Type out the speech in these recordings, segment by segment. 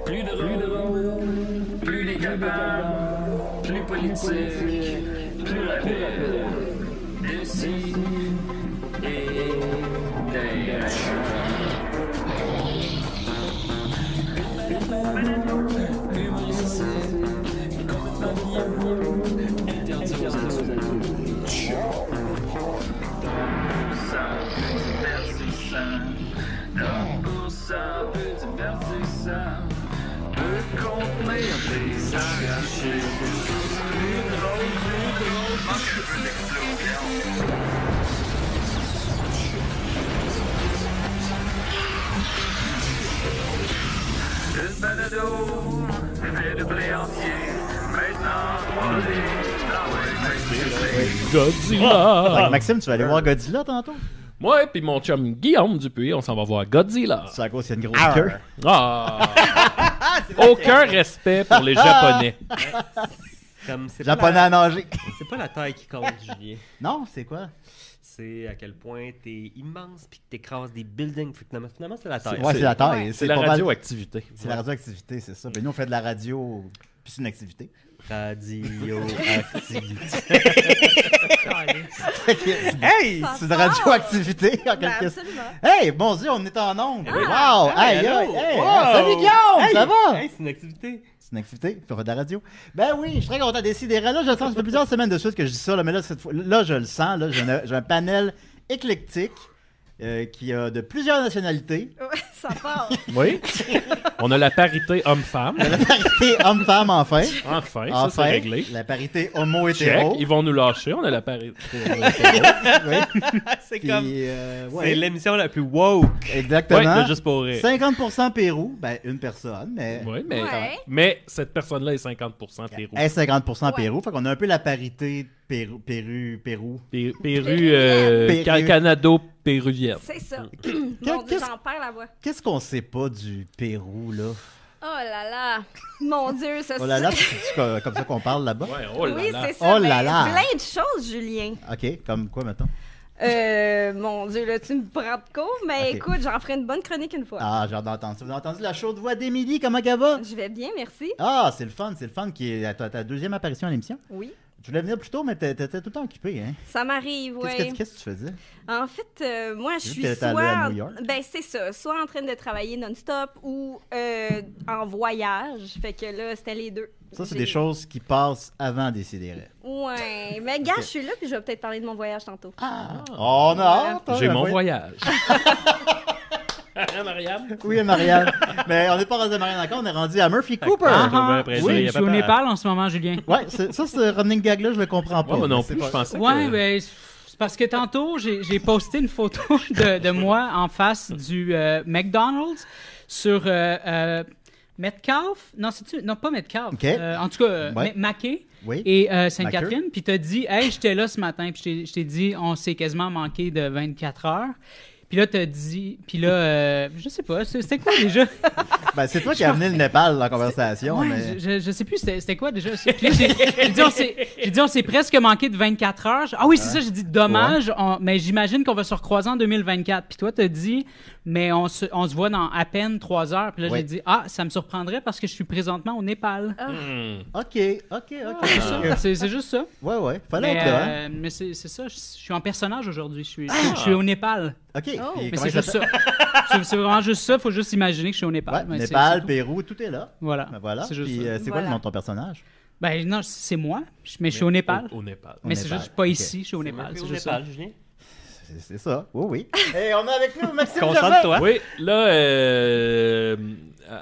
Plus drôle, plus décapable, plus politique, plus rapide. D'ici et d'ailleurs. Humoristique, complètement interdit aux adultes. Ça divertissant, donc pour ça peu divertissant, peut contenir des arrachés. Plus drôle, manque une explosion. Une balado fait de blé entier. Maintenant, 3D. Godzilla! Maxime, tu vas aller voir Godzilla tantôt? Moi puis mon chum Guillaume Dupuis, on s'en va voir Godzilla. C'est à cause qu'il y a une grosse queue. Ah! Aucun respect pour les Japonais. Comme c'est Japonais pas à nager. c'est pas la taille qui compte, Julien. Non, c'est quoi? C'est à quel point t'es immense puis que t'écrases des buildings. Finalement, c'est la taille. Ouais, c'est la taille. C'est la pas mal- radioactivité. C'est la radioactivité, c'est ça. Ben, nous, on fait de la radio, puis c'est une activité. Radioactivité. Hey! C'est de la radioactivité, en Ben, quelque sorte. absolument. Hey, bon Dieu, on est en ondes. Wow! Hey, allô? hey, hey! Wow! Salut Guillaume, ça va? Hey, c'est une activité. C'est une activité, puis on fait de la radio. Ben oui, je suis très content de décider. Là, je sens, ça fait plusieurs semaines de suite que je dis ça, là, mais là, cette fois, là, je le sens. Là, j'ai un panel éclectique qui a de plusieurs nationalités. Ouais, ça part. Oui. On a la parité homme-femme. La parité homme-femme, enfin. Enfin, ça Enfin, c'est réglé. la parité Check. homo-hétéro. Ils vont nous lâcher. On a la parité. Oui. C'est Puis, comme. ouais. C'est l'émission la plus woke. Exactement. Ouais, de juste pour rire. 50% Pérou, ben une personne, mais Oui, Ouais. mais cette personne-là est 50% Pérou. est 50% Ouais. Pérou. Fait qu'on a un peu la parité Pérou. Pérou, Péruvienne. Canado-péruvienne. C'est ça. Qu'est- Mon Dieu, qu'est-ce- j'en perds la voix. Qu'est-ce qu'on sait pas du Pérou, là? Oh là là. Mon Dieu, ça Oh là là, c'est comme ça qu'on parle là-bas? Ouais, oh là Oui, là. c'est ça. Oh là ben, là. Plein de choses, Julien. OK, comme quoi, mettons? Mon Dieu, là, tu me prends de court, mais Ok. écoute, j'en ferai une bonne chronique une fois. Ah, j'ai hâte d'entendre ça. Vous avez entendu la chaude voix d'Émilie? Comment elle va? Je vais bien, merci. Ah, c'est le fun qui est ta deuxième apparition à l'émission. Oui. Tu voulais venir plus tôt, mais t'étais tout le temps occupé, hein? Ça m'arrive, oui. Qu'est-ce que tu faisais? En fait, moi, je J'ai vu suis que t'étais allé soit... à New York. Ben, c'est ça. Soit en train de travailler non-stop ou en voyage. Fait que là, c'était les deux. Ça, c'est J'ai- des choses qui passent avant Décideret. Ouais. Mais gars, je suis là, puis je vais peut-être parler de mon voyage tantôt. Ah! On a hâte, hein, J'ai le mon voyage. voyage. Marianne? Oui, Marianne. Mais on n'est pas rendu à Marianne encore, on est rendu à Murphy Cooper. Oui, je suis au Népal en ce moment, Julien. Ouais, ce running gag-là, je le comprends pas. Moi non Mais c'est plus, pas- je pensais Ouais, que... ben, c'est parce que tantôt, j'ai posté une photo de moi en face du McDonald's sur Metcalfe. Non, non, pas Metcalfe. OK. En tout cas, Ouais. Mackay Oui. et Sainte-Catherine. Puis t'as dit, hey, j'étais là ce matin. Puis je t'ai dit, on s'est quasiment manqué de 24 heures. Puis là, t'as dit, puis là, je sais pas, c'était quoi déjà? Ben, c'est toi qui as amené le Népal dans la conversation. Ouais, mais... je sais plus, c'était quoi déjà? Puis là, j'ai dit, on s'est presque manqué de 24 heures. Ah oui, c'est ça, j'ai dit, dommage, mais j'imagine qu'on va se recroiser en 2024. Puis toi, t'as dit, mais on se voit dans à peine 3 heures. Puis là, Ouais. j'ai dit, ça me surprendrait parce que je suis présentement au Népal. OK. C'est juste ça. Ouais. Fallait Mais, être là, hein? mais c'est ça, je suis en personnage aujourd'hui. Je suis au Népal. OK. Oh. Puis Mais comment c'est il juste s'appelle? ça. C'est vraiment juste ça. Faut juste imaginer que je suis au Népal. Ouais, Mais c'est Népal, tout. Pérou, tout est là. Voilà. Ben voilà. C'est juste Puis, ça. c'est quoi Voilà. le nom de ton personnage? Ben non, c'est moi, mais je suis au Népal. Au Népal. Mais Au c'est Népal, juste pas ok. ici, je suis au Népal. C'est juste ça. Népal, Julien. C'est ça. Oui. Et on a avec nous Maxime Gervais. Concentre-toi. Oui, là,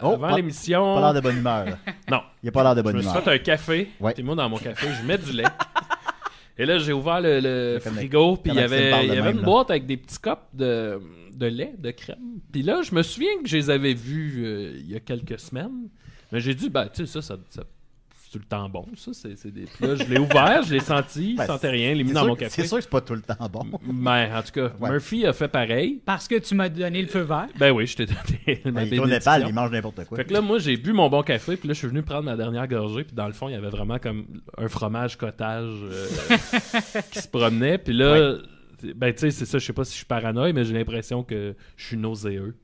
Oh, avant pas l'émission... l'air de bonne humeur. là. Non. Il a pas l'air de Je bonne me suis humeur. fait un café. Ouais. Puis moi, dans mon café, je mets du lait. Et là, j'ai ouvert le Comme- frigo, puis il y comme Maxime parle avait, de il y avait même, une là. boîte avec des petits copes de lait, de crème. Puis là, je me souviens que je les avais vus il y a quelques semaines. Mais j'ai dit, ben, tu sais, ça c'est tout le temps bon, ça. C'est des... Puis là, je l'ai ouvert, je l'ai senti, Ben, il sentait rien, je l'ai mis C'est dans sûr mon que- café. C'est sûr que c'est pas tout le temps bon. Ben, en tout cas, Ouais. Murphy a fait pareil. Parce que tu m'as donné le feu vert. Ben oui, je t'ai donné ma Il est au bénédiction. Népal, il mange n'importe quoi. Fait que là, moi, j'ai bu mon bon café, puis là, je suis venu prendre ma dernière gorgée, puis dans le fond, il y avait vraiment comme un fromage cottage qui se promenait, puis là, ben, tu sais, c'est ça, je sais pas si je suis paranoïe, mais j'ai l'impression que je suis nauséeux.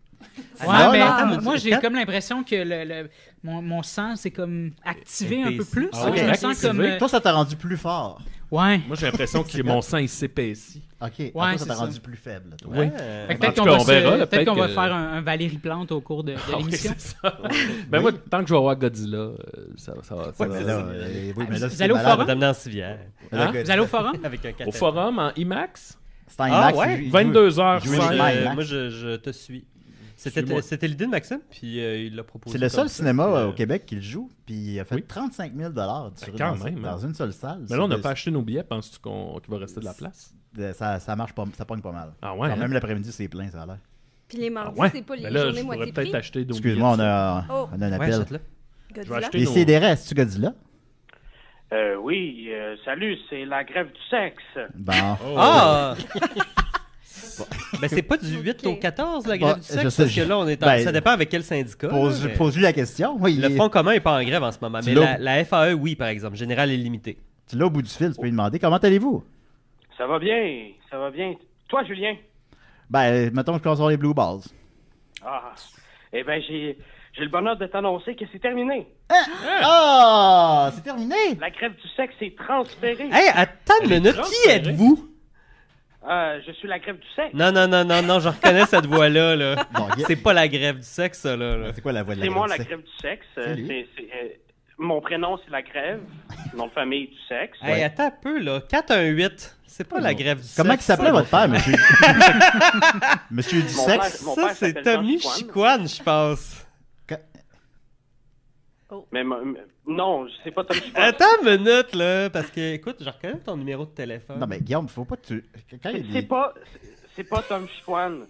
Ouais, Non, mais non, moi, j'ai quand- comme l'impression que mon sang s'est comme activé un peu Épaissi. plus. Ah Je ouais, me sens activé. comme... Toi, ça t'a rendu plus fort. Ouais. Moi, j'ai l'impression que mon sang, il s'épaissit. OK. Ouais, toi, ça c'est t'a ça. rendu plus faible. Toi. Oui. Fait que En peut-être tout qu'on cas, va, on verra, là, peut-être qu'on va que- faire un Valérie Plante au cours de Ah oui, l'émission. c'est ça. Ben moi, tant que je vais voir Godzilla, ça va. Ouais, mais là, oui, mais là, Vous c'est allez au malade. forum? Madame Dancivière. Hein? Vous allez au forum? Avec un café. Au forum, en IMAX, C'est un Ah, IMAX, ouais? il joue- 22h05. joue avec Mike. Moi, je te suis. Suis-moi. C'était l'idée de Maxime, puis il l'a proposé. C'est le comme seul ça, cinéma puis, au Québec qui le joue, puis il a fait Oui. 35 000 quand même, dans une seule salle. Mais là, on n'a C'est- pas acheté nos billets. Penses-tu qu'il va rester de la place? Ça marche pas, ça pogne pas mal. Ah ouais? Quand hein? même l'après-midi, c'est plein, ça a l'air. Puis les Ah mardis, ouais? c'est pas les Ben là, journées je pourrais moitié peut-être prix. acheter nos billets. Excuse-moi, on a Oh. un Ouais, appel. achète-le. Je vais Godzilla. acheter Les nos... CDR, est-ce que tu Godzilla? Oui, salut, c'est la grève du sexe. Bon. Oh. Ah! Ben, c'est pas du 8 Ok. au 14, la grève Bah, du je sexe, sais, parce que là, on est en... ben, ça dépend avec quel syndicat. là, mais Pose-lui la question. Oui, Le Front commun n'est pas en grève en ce moment, Tu mais l'as- la FAE, oui, par exemple. Générale illimitée. tu l'as au bout du fil, tu peux lui demander comment allez-vous? Ça va bien, ça va bien. Toi, Julien? Ben, mettons que je commence à avoir les Blue Balls. Ah, eh bien, j'ai le bonheur de t'annoncer que c'est terminé. Ah! C'est terminé! La grève du sexe est transférée. Hey, attends une minute, qui transférée. êtes-vous? Je suis la grève du sexe. Non, je reconnais cette voix-là. Là. Bon, C'est pas la grève du sexe, ça, là. C'est quoi la voix de la C'est moi, la grève? grève du sexe. C'est lui. Mon prénom, c'est la grève. Nom de famille du sexe. Hey, attends un peu, là. 418, c'est pas la grève du sexe. Comment il s'appelait ça, votre père, monsieur? Monsieur du Mon père- sexe? mon Ça, père c'est s'appelle Tommy Jean Chicoine, je pense. Mais non, c'est pas Tom Chicoine. Attends une minute, là, parce que, écoute, je reconnais ton numéro de téléphone. Non, mais Guillaume, faut pas que tu... Quand il y a des... C'est pas Tom Chicoine.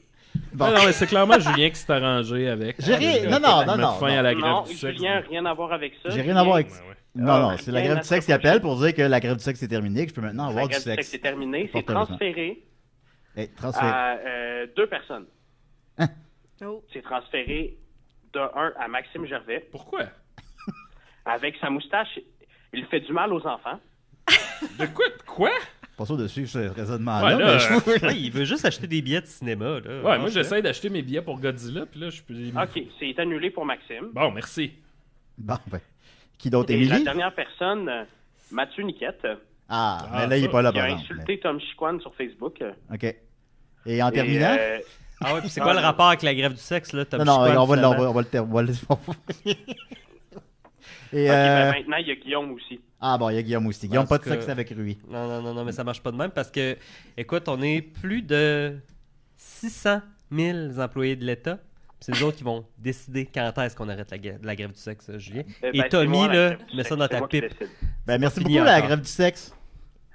Bon. Ah non, mais c'est clairement Julien qui s'est arrangé avec. J'ai rien- Le non, gars non, qui non, met non, fin à la grève Non, du sexe. Julien, rien à voir avec ça. J'ai rien à voir avec... Ouais, ouais. Non, non, Ah, c'est la rien grève à du sexe se qui appelle reprocher. pour dire que la grève du sexe est terminée, que je peux maintenant La avoir du grève du sexe sexe. est terminée. C'est Fort heureusement. transféré Hey, transfert. à 2 personnes. Oh. C'est transféré de 1 à Maxime Gervais. Pourquoi? Avec sa moustache, il fait du mal aux enfants. De quoi? De quoi? Pas sûr de suivre ce raisonnement-là. Ouais, là, mais je- Ouais, il veut juste acheter des billets de cinéma, là. Ouais, moi j'essaie d'acheter mes billets pour Godzilla, puis là je peux. OK, c'est annulé pour Maxime. Bon, merci. Bon, ben. Qui d'autre? Et la Émilie? dernière personne, Mathieu Niquette, Ah, Ah, mais là, il est ça, pas là, qui a par exemple. insulté Tom Chicoine sur Facebook. OK. Et en terminant? Ah ouais, puis c'est quoi le rapport avec la grève du sexe, là? Tom Non, non, Chicoine, on va le... finalement? On va le... on va le- Et, maintenant, il y a Guillaume aussi. Ah bon, il y a Guillaume aussi. Guillaume, En pas de tout cas- sexe avec Rui. Non, mais ça marche pas de même parce que, écoute, on est plus de 600 000 employés de l'État. C'est nous autres qui vont décider quand est-ce qu'on arrête la grève du sexe, Julien. Et Ben, c'est Tommy, moi, la là, grève du mets ça sexe, dans c'est ta moi qui pipe. décide. Ben, merci fini beaucoup, la encore. grève du sexe.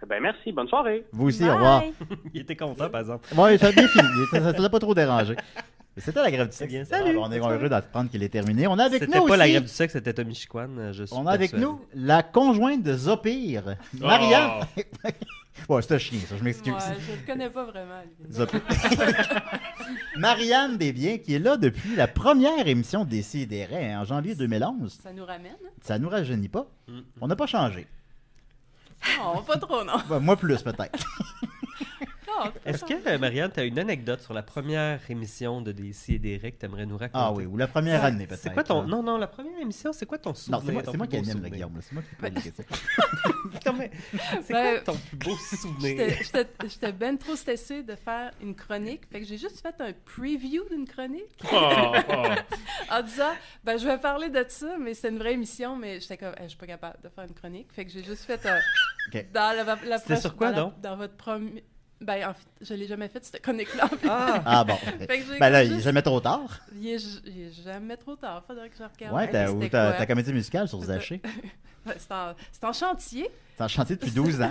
Ben merci, bonne soirée. Vous aussi, au revoir. Bye. Il était content, par exemple. Ouais, ça a bien fini. Ça faisait pas trop déranger. Et c'était la grève du sexe. bien, Ah, salut. bon, on est heureux d'apprendre qu'il est terminé. On a avec C'était nous pas aussi... la grève du sexe, c'était Tommy Chicoine, je suis On a avec persuadé. nous la conjointe de Zopir, Marianne. Ouais, c'est un chien, ça, je m'excuse. Ouais, je le connais pas vraiment. lui. Zopir. Marianne Desbiens, qui est là depuis la première émission des Décideret en janvier 2011. Ça nous ramène? Hein? Ça nous rajeunit pas. On n'a pas changé. Non, pas trop, non. Ouais, moi plus, peut-être. Non, Est-ce que, Marianne, tu as une anecdote sur la première émission de DC et Derek que tu aimerais nous raconter? Ah oui, ou la première année, peut-être. C'est quoi ton... Non, la première émission, c'est quoi ton souvenir? Non, c'est moi, ton c'est moi plus qui beau anime, le souvenir? Guillaume. là. C'est moi qui pose les questions. C'est Ben, quoi ton plus beau souvenir? J'étais ben trop stressée de faire une chronique. Fait que j'ai juste fait un preview d'une chronique Oh, oh. en disant, ben je vais parler de ça, mais c'est une vraie émission, mais j'étais comme, je suis pas capable de faire une chronique. Fait que j'ai juste fait Ok. dans la C'était sur quoi, donc? dans votre premier... Ben, en fait, je l'ai jamais fait, cette chronique-là. Ah bon. Fait que j'ai Ben là, juste- il est jamais trop tard. Il est jamais trop tard. Faudrait que je regarde. Ouais, Hey, ou c'était ta quoi? comédie musicale sur Zaché. Ouais, c'est en chantier. C'est en chantier depuis 12 ans,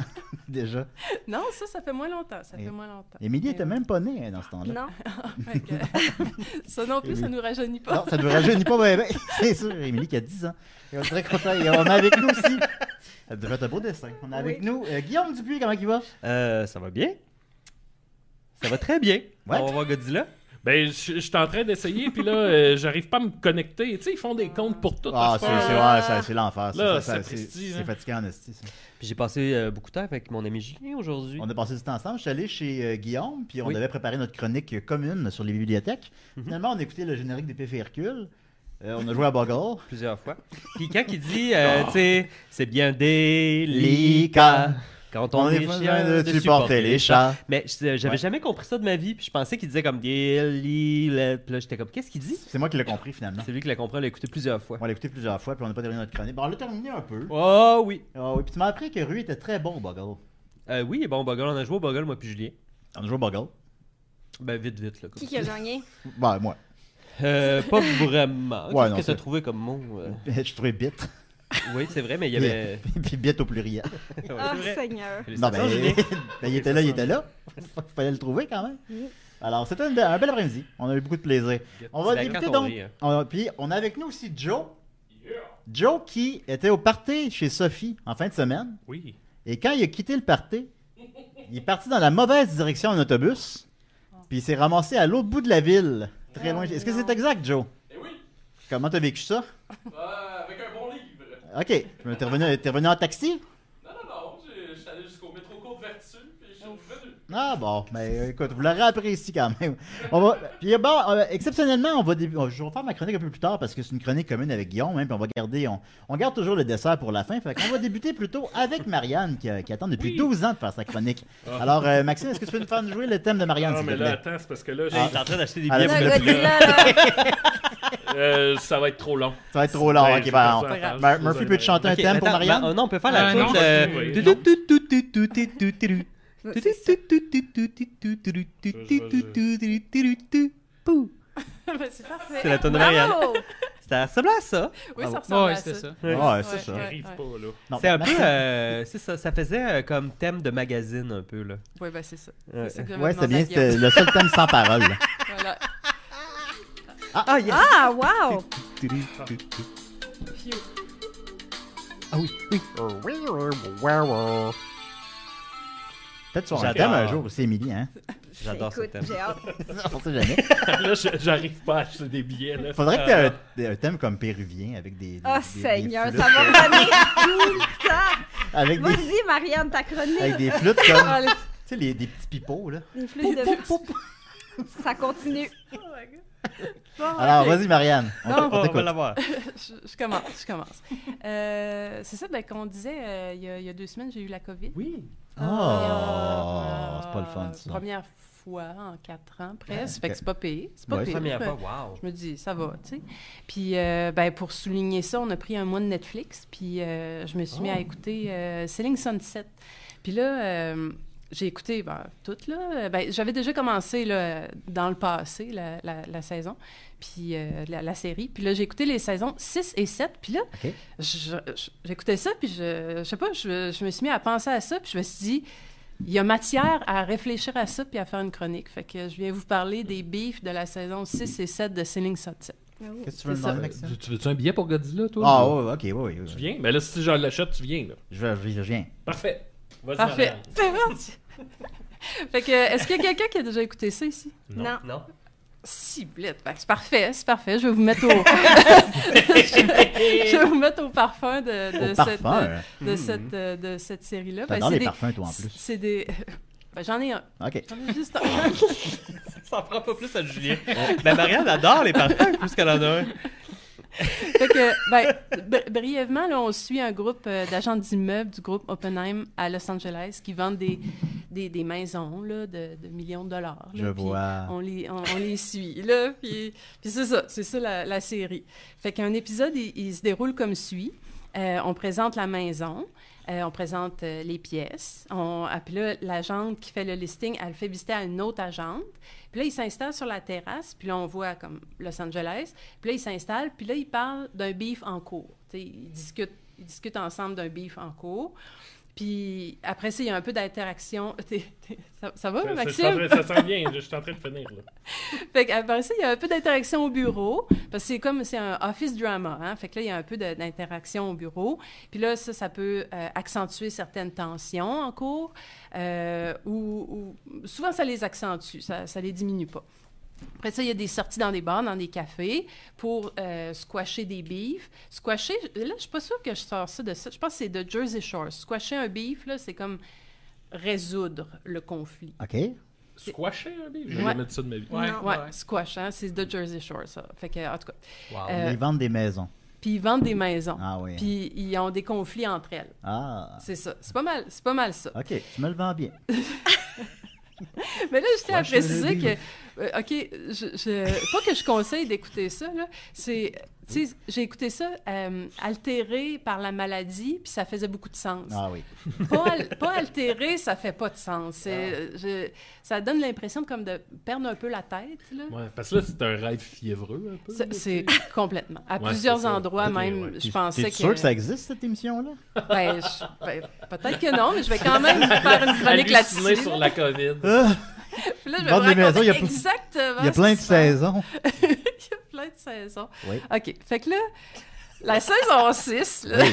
déjà. Non, ça fait moins longtemps. Ça Et- fait moins longtemps. Émilie Mais était ouais. même pas née hein, dans ce temps-là. Non. Fait que- ça non plus, ça nous rajeunit pas. Non, ça ne nous rajeunit pas, ben, c'est sûr. Émilie qui a 10 ans. Et on est très content. Et on a avec nous aussi. Elle devrait être un beau dessin. On a avec nous Guillaume Dupuis, comment il va? Ça va bien? Ça va très bien. Ouais. On va voir Godzilla. Ben, je suis en train d'essayer, puis là, j'arrive pas à me connecter. Tu sais, ils font des comptes pour tout. Ah, à ce point. c'est l'enfer. Là, C'est sapristi, c'est hein. fatigant en esti, ça. Puis j'ai passé beaucoup de temps avec mon ami Julien aujourd'hui. On a passé du temps ensemble. Je suis allé chez Guillaume, puis on Oui. devait préparer notre chronique commune sur les bibliothèques. Mhm. Finalement, on a écouté le générique des Pépé Hercule. On a joué à Boggle. Plusieurs fois. Puis quand il dit, tu sais, c'est bien délicat quand on est chien de supporter les chats. Mais j'avais Ouais. jamais compris ça de ma vie. Puis je pensais qu'il disait comme délicat. Puis là, j'étais comme, qu'est-ce qu'il dit? C'est moi qui l'ai compris finalement. C'est lui qui l'a compris, on l'a écouté plusieurs fois. On l'a écouté plusieurs fois, puis on n'a pas terminé notre chronique. Bon, on l'a terminé un peu. Oh oui. Ah oui, puis tu m'as appris que Rue était très bon au Boggle. Oui, bon, Boggle, on a joué au Boggle, moi puis Julien. On a joué au Boggle. Ben, vite, là. Comme Qui a gagné? Ben, moi. Pas vraiment. Ouais, Qu'est-ce non, que c'est- t'as trouvé comme mot? Je trouvais bit. Oui, c'est vrai, mais il y avait... Puis bit au pluriel. Ouais, c'est Oh, vrai. Seigneur. Non, Félicitations, Julien. ben, il était là, il était là. Fallait le trouver quand même. Alors, c'était un bel après-midi. On a eu beaucoup de plaisir. On va Ben, débuter quand on donc. rit, hein. Puis, on a avec nous aussi Joe. Joe qui était au party chez Sophie en fin de semaine. Oui. Et quand il a quitté le party, il est parti dans la mauvaise direction en autobus. Puis il s'est ramassé à l'autre bout de la ville. Très loin. Est-ce que c'est exact, Joe? Eh oui, Comment t'as vécu ça? avec un bon livre. OK. T'es revenu en taxi? Non, je suis allé jusqu'au métro Côte-Vertu, puis je suis revenu. Ah bon, mais écoute, vous l'aurez apprécié quand même. Puis bon, exceptionnellement, je vais faire ma chronique un peu plus tard parce que c'est une chronique commune avec Guillaume, hein, puis on garde toujours le dessert pour la fin. Fait qu'on va débuter plutôt avec Marianne qui attend depuis 12 ans de faire sa chronique. Alors, Maxime, est-ce que tu peux nous faire jouer le thème de Marianne, Non, s'il te mais plaît? là, attends, c'est parce que là, T'es en train d'acheter des Ah, billets là, pour Le le Godzilla, là. ça va être trop long. Ça va être trop long. Ouais, Ok, j'ai ben, pas ça. Murphy, peux-tu chanter un Ok, thème pour attends, Marianne? ben, non, on peut faire la non, toute. oui. Ben, c'est parfait. C'est la tonne de Marianne. Bravo! Ça ressemble à ça. Oui, ça Ouais, ressemble à c'était ça. ça. Ouais, c'est ça. J'arrive pas, là. Non, C'est un peu. Maxime- C'est ça. Ça faisait comme thème de magazine un peu, là. Oui, ben c'est ça. Ouais. C'est ça que j'avais Ouais, c'était demandé bien. à Guillaume. C'était le seul thème sans parole. Voilà. Ah, yes! Ah, wow! Phew. Ah oui, oui. Peut-être sur un J'adore. thème un jour aussi, Émilie, hein? J'adore ce Écoute, thème. j'ai hâte. On sait jamais. Là, j'arrive pas à acheter des billets, là. Faudrait que tu aies un thème comme péruvien avec des. Oh, des Seigneur, flûtes. ça va revenir tout le temps. Avec des, Vas-y, Marianne, ta chronique. avec des flûtes comme. Allez. Tu sais, des petits pipeaux, là. Des flûtes de... Ça continue. Oh my God. Bon, Alors, ok. vas-y, Marianne. On Non, on On va t'écoute. l'avoir. Je commence. C'est ça, ben, qu'on disait, il y a 2 semaines, j'ai eu la COVID. Oui. Oh, c'est pas le fun, ça. Première fois en 4 ans, presque. Ok. Fait que c'est pas payé. C'est pas Ouais, payé. Première fois, wow. Je me dis, ça va, tu sais. Puis, ben, pour souligner ça, on a pris un mois de Netflix. Puis, je me suis mis à écouter Selling Sunset. Puis là, j'ai écouté toutes, là. Ben, j'avais déjà commencé là, dans le passé, la saison, puis la série. Puis là, j'ai écouté les saisons 6 et 7. Puis là, Ok. j'écoutais ça, puis je sais pas, je me suis mis à penser à ça, puis je me suis dit, il y a matière à réfléchir à ça, puis à faire une chronique. Fait que je viens vous parler des beefs de la saison 6 et 7 de Selling Sunset. Qu'est-ce que tu veux me C'est ça. demander, Maxime? Tu veux-tu un billet pour Godzilla, toi? Ah, ou- ouais, ok, oui, oui. Tu viens? Ben là, si je l'achète, tu viens, là. Je viens. Parfait. Vas-y, Parfait. Marianne. Fait que, est-ce qu'il y a quelqu'un qui a déjà écouté ça ici? Non. Non? Ciblette. Ben, c'est parfait. Je vais vous mettre au... je vais vous mettre au parfum de Au cette, parfum. de cette série-là. T'adores c'est les parfums, toi, en plus. C'est des... Ben, j'en ai un. Ok. J'en ai juste un. Ça en prend pas plus à Julien. Ben, Marianne adore les parfums plus qu'elle en a un. Fait que, ben, brièvement, là, on suit un groupe d'agents d'immeubles du groupe Oppenheim à Los Angeles qui vendent des maisons là, de millions de dollars. là. Je Puis vois. on les suit, là. Puis c'est ça la série. Fait qu'un épisode, il se déroule comme suit. On présente la maison. On présente les pièces. Puis là, l'agente qui fait le listing, elle le fait visiter à une autre agente. Puis là, il s'installe sur la terrasse. Puis là, on voit comme Los Angeles. Puis là, il s'installe. Puis là, il parle d'un beef en cours. T'sais, ils discutent ensemble d'un beef en cours. Puis après ça, il y a un peu d'interaction. Ça va, Maxime? Ça sent bien, je suis en train de finir, là. Fait qu'après ça, il y a un peu d'interaction au bureau, parce que c'est un office drama, hein? Fait que là, il y a un peu d'interaction au bureau. Puis là, ça peut accentuer certaines tensions en cours, ou souvent, ça les accentue, ça les diminue pas. Après ça, il y a des sorties dans des bars, dans des cafés pour squasher des beefs. Squasher, là, je suis pas sûre que je sors ça de ça. Je pense que c'est de Jersey Shore. Squasher un beef, là, c'est comme résoudre le conflit. OK. Squasher un livre? Je vais Ouais. jamais dit ça de ma vie. Ouais. Ouais, squash, hein, c'est de Jersey Shore, ça. Fait que, en tout cas. Wow. Ils vendent des maisons. Puis ils vendent des maisons. Ah oui. Puis ils ont des conflits entre elles. Ah. C'est ça. C'est pas mal ça. OK, tu me le vends bien. Mais là, je tiens à Squash préciser le que, OK, pas que je conseille d'écouter ça, là. C'est, tu sais, j'ai écouté ça altéré par la maladie, puis ça faisait beaucoup de sens. Ah oui. Pas altéré, ça fait pas de sens. Ça donne l'impression comme de perdre un peu la tête, là. Ouais, parce que là, c'est un rêve fiévreux, un peu. là, C'est complètement. À Ouais, plusieurs c'est ça. endroits, Ok, même, ouais. je pensais T'es que... sûr que ça existe, cette émission-là? Ben, peut-être que non, mais je vais quand même faire une chronique Halluciné là-dessus. sur la COVID. Puis là, je vais Vendre vous des maisons, raconter il y a plein- exactement Il y a ce plein qui de se passe. saisons. Il y a plein de saisons. Oui. OK. Fait que là, la saison 6, là, Oui.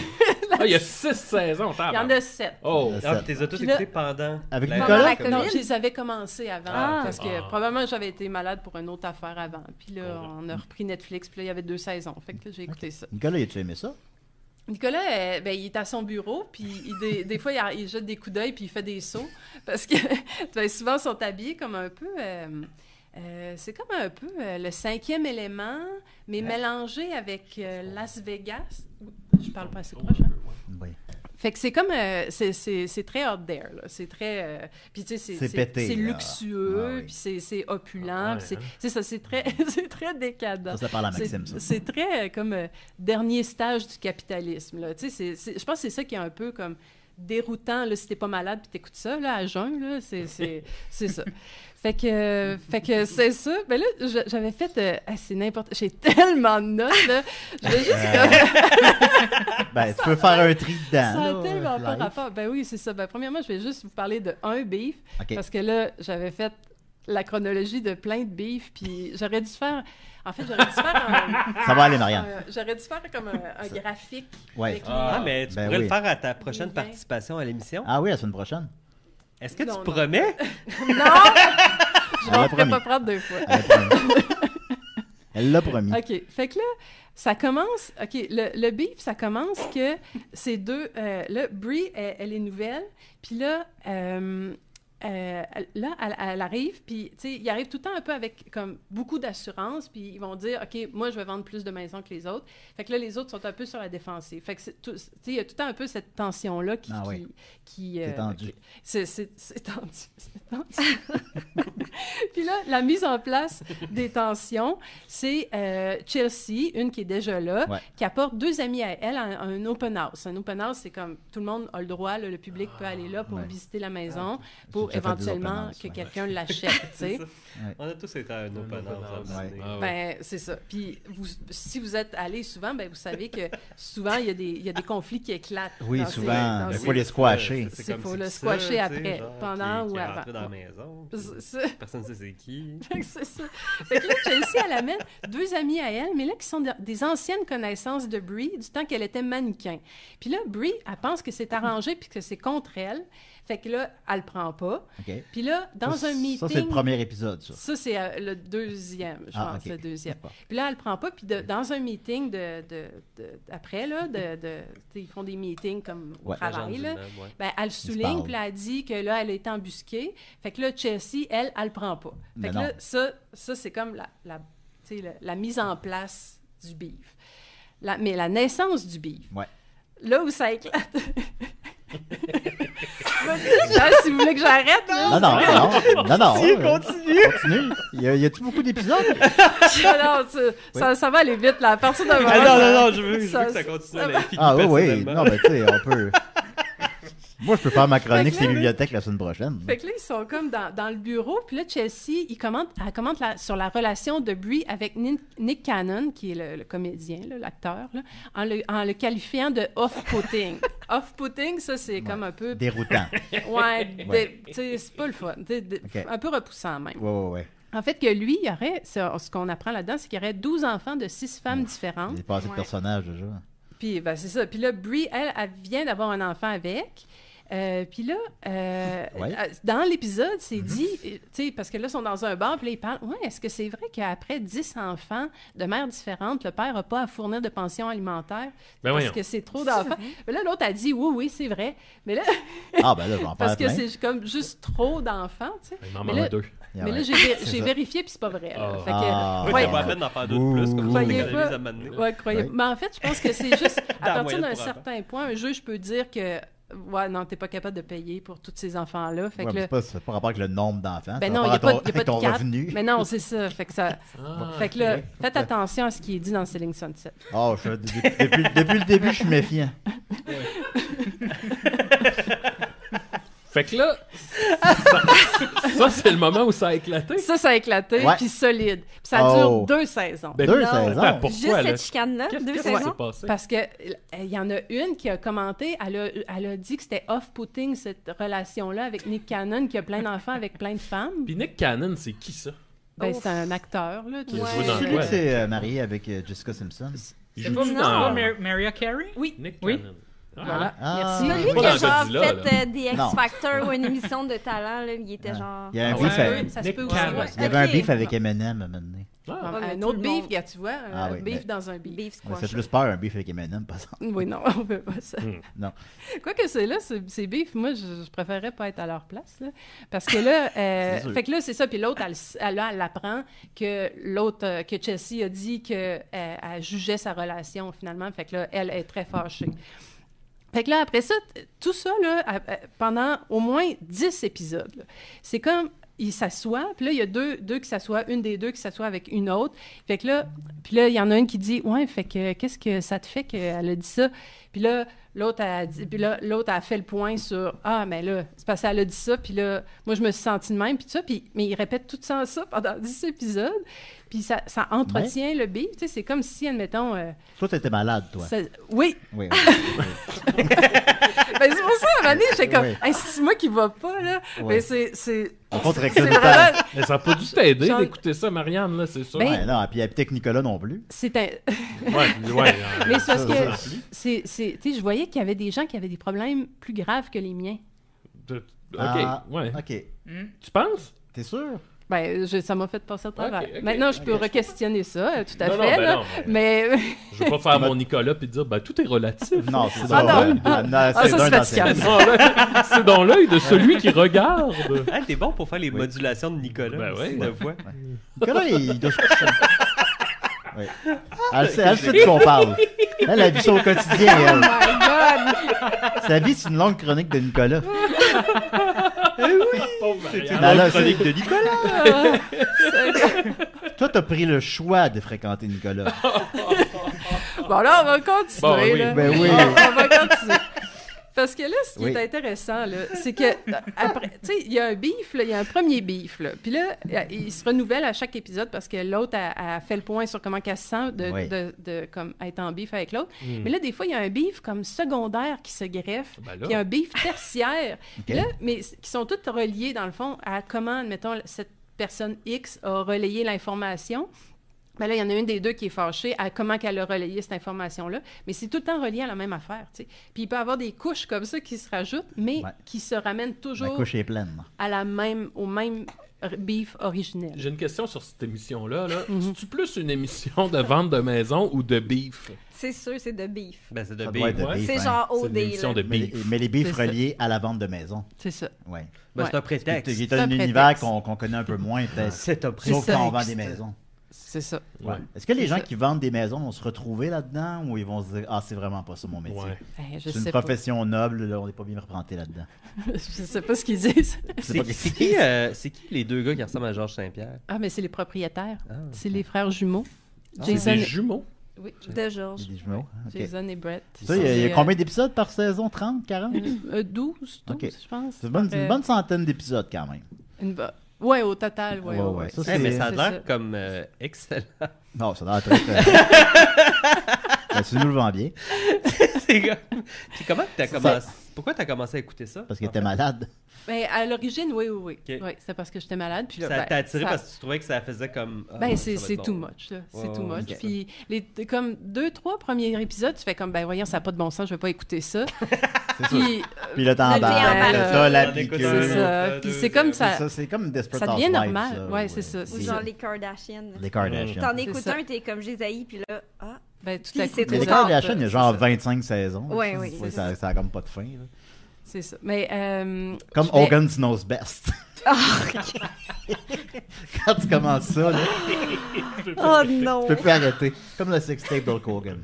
Ah, il y a 6 saisons, il y en a 7. Oh! Le Ah, sept. puis t'es tous Puis là- écoutés pendant. Avec la- Nicolas? Pendant la Non, COVID? je les avais commencés avant, Ah. parce que Ah. probablement j'avais été malade pour une autre affaire avant. Puis là, on a repris Netflix, puis là, il y avait 2 saisons. Fait que là, j'ai écouté ça. Nicolas, as-tu aimé ça? Nicolas, ben, il est à son bureau, puis des fois, il jette des coups d'œil, puis il fait des sauts, parce que ben, souvent, ils sont habillés comme un peu... c'est comme un peu le 5e élément, mais mélangé avec Las Vegas. Je parle pas assez proche, hein? Oui. Fait que c'est comme... c'est très out there, là. C'est très... puis tu sais, C'est pété, c'est là. luxueux, Ah oui. puis c'est opulent, Ah ouais, puis hein? c'est ça, c'est très, c'est très décadent. Ça parle à Maxime, ça. C'est très comme dernier stage du capitalisme. Là. Tu sais, je pense que c'est ça qui est un peu comme déroutant là, si t'es pas malade puis t'écoutes ça là, à jeun. Là, c'est ça. Fait que c'est ça. Ben là, j'avais fait... c'est n'importe... J'ai tellement de notes, là. Je vais juste... Ben, tu peux faire un tri dedans. Ça a là, tellement pas live. rapport. Ben oui, c'est ça. Ben premièrement, je vais juste vous parler de un beef. OK. Parce que là, j'avais fait la chronologie de plein de beefs, puis j'aurais dû faire... En fait, j'aurais dû faire Ça va aller, Marianne. j'aurais dû faire comme un graphique. Ouais. avec les- Ah, mais tu Ben pourrais oui. le faire à ta prochaine Les liens. participation à l'émission. Ah oui, la semaine prochaine. Est-ce que Non, tu non. promets? Non! Je Elle l'a m'en ferai promis. pas prendre 2 fois. Elle l'a promis. Elle l'a promis. OK. Fait que là, ça commence... OK, le beef, ça commence que c'est deux... là, Brie, elle est nouvelle. Puis là, elle arrive, puis, tu sais, il arrive tout le temps un peu avec, comme, beaucoup d'assurance, puis ils vont dire, OK, moi, je vais vendre plus de maisons que les autres. Fait que là, les autres sont un peu sur la défensive. Fait que, tu sais, il y a tout le temps un peu cette tension-là qui... Ah oui. qui C'est tendu. C'est tendu. C'est tendu. Puis là, la mise en place des tensions, c'est Chelsea, une qui est déjà là, Ouais. qui apporte 2 amis à elle à un open house. Un open house, c'est comme tout le monde a le droit, là, le public peut aller là pour Ouais. visiter la maison, pour J'ai déjà fait des éventuellement open house, que ouais. quelqu'un l'achète, tu sais. On a tous été à un open house. Ouais. Ah ouais. Ben, c'est ça. Puis, si vous êtes allé souvent, ben, vous savez que souvent, il y a des conflits qui éclatent. Oui, dans souvent, dans il faut les squasher. C'est comme faut si le ça, squasher tu sais, après, genre, pendant qui ou est avant. rentré dans la maison. C'est ça. Personne ne sait c'est qui. C'est ça. Fait que là, Chelsea, elle amène 2 amis à elle, mais là, qui sont des anciennes connaissances de Brie du temps qu'elle était mannequin. Puis là, Brie, elle pense que c'est arrangé puis que c'est contre elle. Fait que là, elle le prend pas. OK. Puis là, dans Ça, un meeting... Ça, c'est le premier épisode, ça. Ça, c'est le deuxième, je Ah, pense, ok. le deuxième. D'accord. Puis là, elle le prend pas. Puis dans un meeting après, là, tu sais, ils font des meetings comme au Ouais. travail, L'agent là. du meuble, ouais. Ben, elle se souligne, parlent. puis là, elle dit que là, elle est embusquée. Fait que là, Chelsea, elle le prend pas. Fait Mais que non. là, ça c'est comme tu sais, la mise en place du beef. Mais la naissance du beef. Ouais. Là où ça éclate. Si vous voulez que j'arrête, là. Non. Continue. Continue. Y a-tu beaucoup d'épisodes? Ça va aller vite, là. À partir d'un moment. Non, je veux que ça ça continue à l'infini. Ah oui. personnellement. Non, mais tu sais, on peut... Moi, je peux faire ma chronique Fait que sur les là- bibliothèques la semaine prochaine. Fait que là, ils sont comme dans le bureau. Puis là, Chelsea, elle commente sur la relation de Brie avec Nick Cannon, qui est le comédien, là, l'acteur, là, en le qualifiant de off-putting. Off-putting, ça, c'est comme un peu... Déroutant. Ouais, Ouais. tu sais, c'est pas le fun. Ok. Un peu repoussant, même. Ouais. En fait, que lui, il y aurait... Ce qu'on apprend là-dedans, c'est qu'il y aurait 12 enfants de 6 femmes différentes. J'ai passé de personnages déjà. Puis, ben, c'est ça. Puis là, Brie, elle vient d'avoir un enfant avec. Puis là, Ouais. dans l'épisode, c'est dit, tu sais, parce que là, ils sont dans un bar, puis là, ils parlent, ouais, est-ce que c'est vrai qu'après 10 enfants de mères différentes, le père n'a pas à fournir de pension alimentaire Ben parce voyons. que c'est trop d'enfants? Mais là, l'autre a dit, oui, c'est vrai. Mais là, Ah, ben là, j'en parce perds que plein. c'est comme juste trop d'enfants, tu sais. Il m'en Mais manque là- deux. Mais là, j'ai vérifié, puis c'est pas vrai. Là. Ah. Fait que, Ah. Oui, ouais, c'est pas la peine d'en faire deux de plus, comme ça, on Croyez économise pas. à m'amener. ouais, croyez. Ouais. Mais en fait, je pense que c'est juste à Dans la partir moyenne d'un pour certain point, un juge peut dire que ouais, non, t'es pas capable de payer pour tous ces enfants-là. Fait Ouais, que mais là, c'est pas rapport avec le nombre d'enfants. ben ça non, a il n'y a rapport pas, avec ton de cap. revenu. Mais non, c'est ça. Fait que ça. Ah, Fait que là, ok. faites attention à ce qui est dit dans Selling Sunset. Oh, depuis le début, je suis méfiant. Fait que là, ça c'est le moment où ça a éclaté. Ça a éclaté, Ouais. puis solide. Puis ça Oh. dure 2 saisons. Ben, Deux non. saisons. Ben, pourquoi, Juste là? cette chicane-là, Qu'est-ce 2 qui saisons. s'est passé? Parce que il y en a une qui a commenté, elle a dit que c'était off-putting cette relation-là avec Nick Cannon, qui a plein d'enfants avec plein de femmes. Puis Nick Cannon, c'est qui ça? Ben, c'est un acteur, là. Qui a Ouais. joué dans C'est lui quoi? qui s'est marié avec Jessica Simpson. Il C'est joue pas, Non. c'est pas Mariah Carey? Oui. Nick Oui. Cannon. Ah. Voilà. Ah. Merci. C'est lui Pas qui a dans genre Godzilla, fait des Non. X Factor ou une émission de talent, là, il était genre... Il y a un Ah beef, ouais. Ça se Nick peut aussi. Cannon. ouais. il y avait un Ok. beef avec Eminem à un moment donné. Ah. Ouais, mais Un tout autre le beef, monde- regarde, tu vois, Ah un oui, beef mais- dans un beef. Beef Ça squash. fait plus peur un beef avec Eminem, par exemple. Oui, non, on veut pas ça. Non. Quoi que c'est là, ces beefs, moi, je préférerais pas être à leur place, là. Parce que là, C'est sûr. fait que là, c'est ça, puis l'autre, elle apprend que l'autre, que Chelsea a dit qu'elle elle jugeait sa relation, finalement. Fait que là, elle est très fâchée. Fait que là, après ça, tout ça, là, pendant au moins 10 épisodes, là, c'est comme, ils s'assoient, puis là, il y a deux qui s'assoient, une des deux qui s'assoit avec une autre. Fait que là, puis là, il y en a une qui dit, ouais, fait que, qu'est-ce que ça te fait qu'elle a dit ça? Puis là, l'autre a fait le point sur, ah, mais là, c'est parce qu'elle a dit ça, puis là, moi, je me suis sentie de même, puis tout ça, puis, mais il répète tout ça pendant 10 épisodes, puis ça entretient le beef, tu sais, c'est comme si, admettons... Toi, t'étais malade, toi. Oui, Oui. ben, c'est pour ça, à un moment donné, j'étais comme, Oui. hey, c'est moi qui va pas, là. Ouais. Mais c'est On compte avec c'est le vraiment... Mais ça a pas dû t'aider Genre- d'écouter ça, Marianne, là, c'est ça. Ben- Ouais, non, puis il y a peut-être Nicolas non plus. C'est un... Ouais. Mais c'est parce Ça, que, ça. tu sais, je voyais qu'il y avait des gens qui avaient des problèmes plus graves que les miens. Ok, Ah, ouais. OK. Tu penses? T'es sûr? Ben, ça m'a fait passer au travers. Ok, Maintenant, je peux re-questionner ça, tout à Non, fait, non, là. mais Mais... Je veux pas faire mon Nicolas puis dire, ben tout est relatif. Non, c'est Ah, dans non. l'œil. Ah, Non, ça, c'est c'est d'un dans fatigant. ses- Non, là, c'est dans l'œil de celui qui regarde. Hey, t'es bon pour faire les modulations de Nicolas. Ben ouais. de voix. Nicolas, il doit se coucher. Oui. Elle sait de quoi on parle. Elle a vu ça au quotidien, Oh elle. my God! Sa vie, c'est une longue chronique de Nicolas. Pauvre Marianne. Ben là, chronique de Nicolas. Toi, t'as pris le choix de fréquenter Nicolas. Bon, là, on va continuer, Bon, oui. là. Ben oui. On va continuer. Parce que là, ce qui Oui. est intéressant, là, c'est que, après, tu sais, il y a un beef, là, il y a un premier beef, là. Puis là, il se renouvelle à chaque épisode parce que l'autre a fait le point sur comment elle se sent Oui. de comme, être en beef avec l'autre. Mais là, des fois, il y a un beef comme secondaire qui se greffe, Ben là. puis il y a un beef tertiaire. Puis Ok. là, mais qui sont toutes reliées, dans le fond, à comment, admettons, cette personne X a relayé l'information. Ben là, il y en a une des deux qui est fâchée à comment qu'elle a relayé cette information-là. Mais c'est tout le temps relié à la même affaire, tu sais. Puis il peut y avoir des couches comme ça qui se rajoutent, mais Ouais. qui se ramènent La toujours couche est pleine. au même beef originel. J'ai une question sur cette émission-là. Là. Mhm. C'est-tu plus une émission de vente de maison ou de beef? C'est sûr, c'est de beef. Ben, c'est de Ça beef. doit être de ouais. beef, C'est hein. genre C'est OD, une émission là. de Mais, beef. mais les beefs C'est ça. reliés à la vente de maison. C'est ça. Ouais. Ben, c'est un C'est prétexte. qui est C'est un un univers prétexte. qu'on connaît un peu moins, peut-être. C'est un Sauf ça. quand on vend des maisons. C'est ça. Ouais. Est-ce que les C'est gens ça. qui vendent des maisons vont se retrouver là-dedans ou ils vont se dire « Ah, c'est vraiment pas ça mon métier Ouais. Ben, je C'est une sais pas. profession noble, là, on n'est pas bien représenté là-dedans. Je sais pas ce qu'ils disent. C'est pas C'est qui les deux gars qui ressemblent à Georges Saint-Pierre? Ah, mais c'est les propriétaires. Ah, C'est les frères jumeaux. C'est Jason, des jumeaux. oui, De Georges. des jumeaux. Ok. Jason et Brett. Ça, il y a C'est, combien d'épisodes par saison? 30, 40? 12, Ok. je pense. C'est une bonne centaine d'épisodes quand même. Ouais, au total, ouais. Ouais, ouais, ouais. Ça, Hey, mais c'est- ça a c'est l'air ça. comme excellent. Non, ça doit être... Ben, tu nous le vends bien. C'est comme... Puis comment t'as commencé? Pourquoi t'as commencé à écouter ça? Parce qu'il était malade. Ben, à l'origine, oui. Ok. Oui, c'était parce que j'étais malade. Puis là, Ça ben, t'a attiré ça- parce que tu trouvais que ça faisait comme... ah, Ben, ça va c'est être too bon. much, là. C'est Ouais, too ouais, much. ok. Puis, comme 2-3 premiers épisodes, tu fais comme, ben, voyons, ça n'a pas de bon sens, je vais pas écouter ça. C'est ça. Puis, Puis là, t'en Ben, barres, ben, t'as la on écoute piqûre. c'est ça. Puis c'est comme ça. C'est comme Desperate Ça devient Housewives, normal. ça, Ouais, c'est ça. Ou c'est genre ça. les Kardashians. Les Kardashians. T'en C'est écoutes ça. un, t'es comme Jésaïe, puis là, ah. Ben, tout Puis à coup, c'est Mais trop les tard, Kardashians, il y a c'est genre ça. 25 saisons. Ouais, oui, Ouais, c'est ça a comme pas de fin. là. C'est ça. Mais, Comme je vais- Hogan Knows Best. Quand tu commences ça, là, Oh non! tu peux plus arrêter. Comme le sextape d'Hulk Hogan.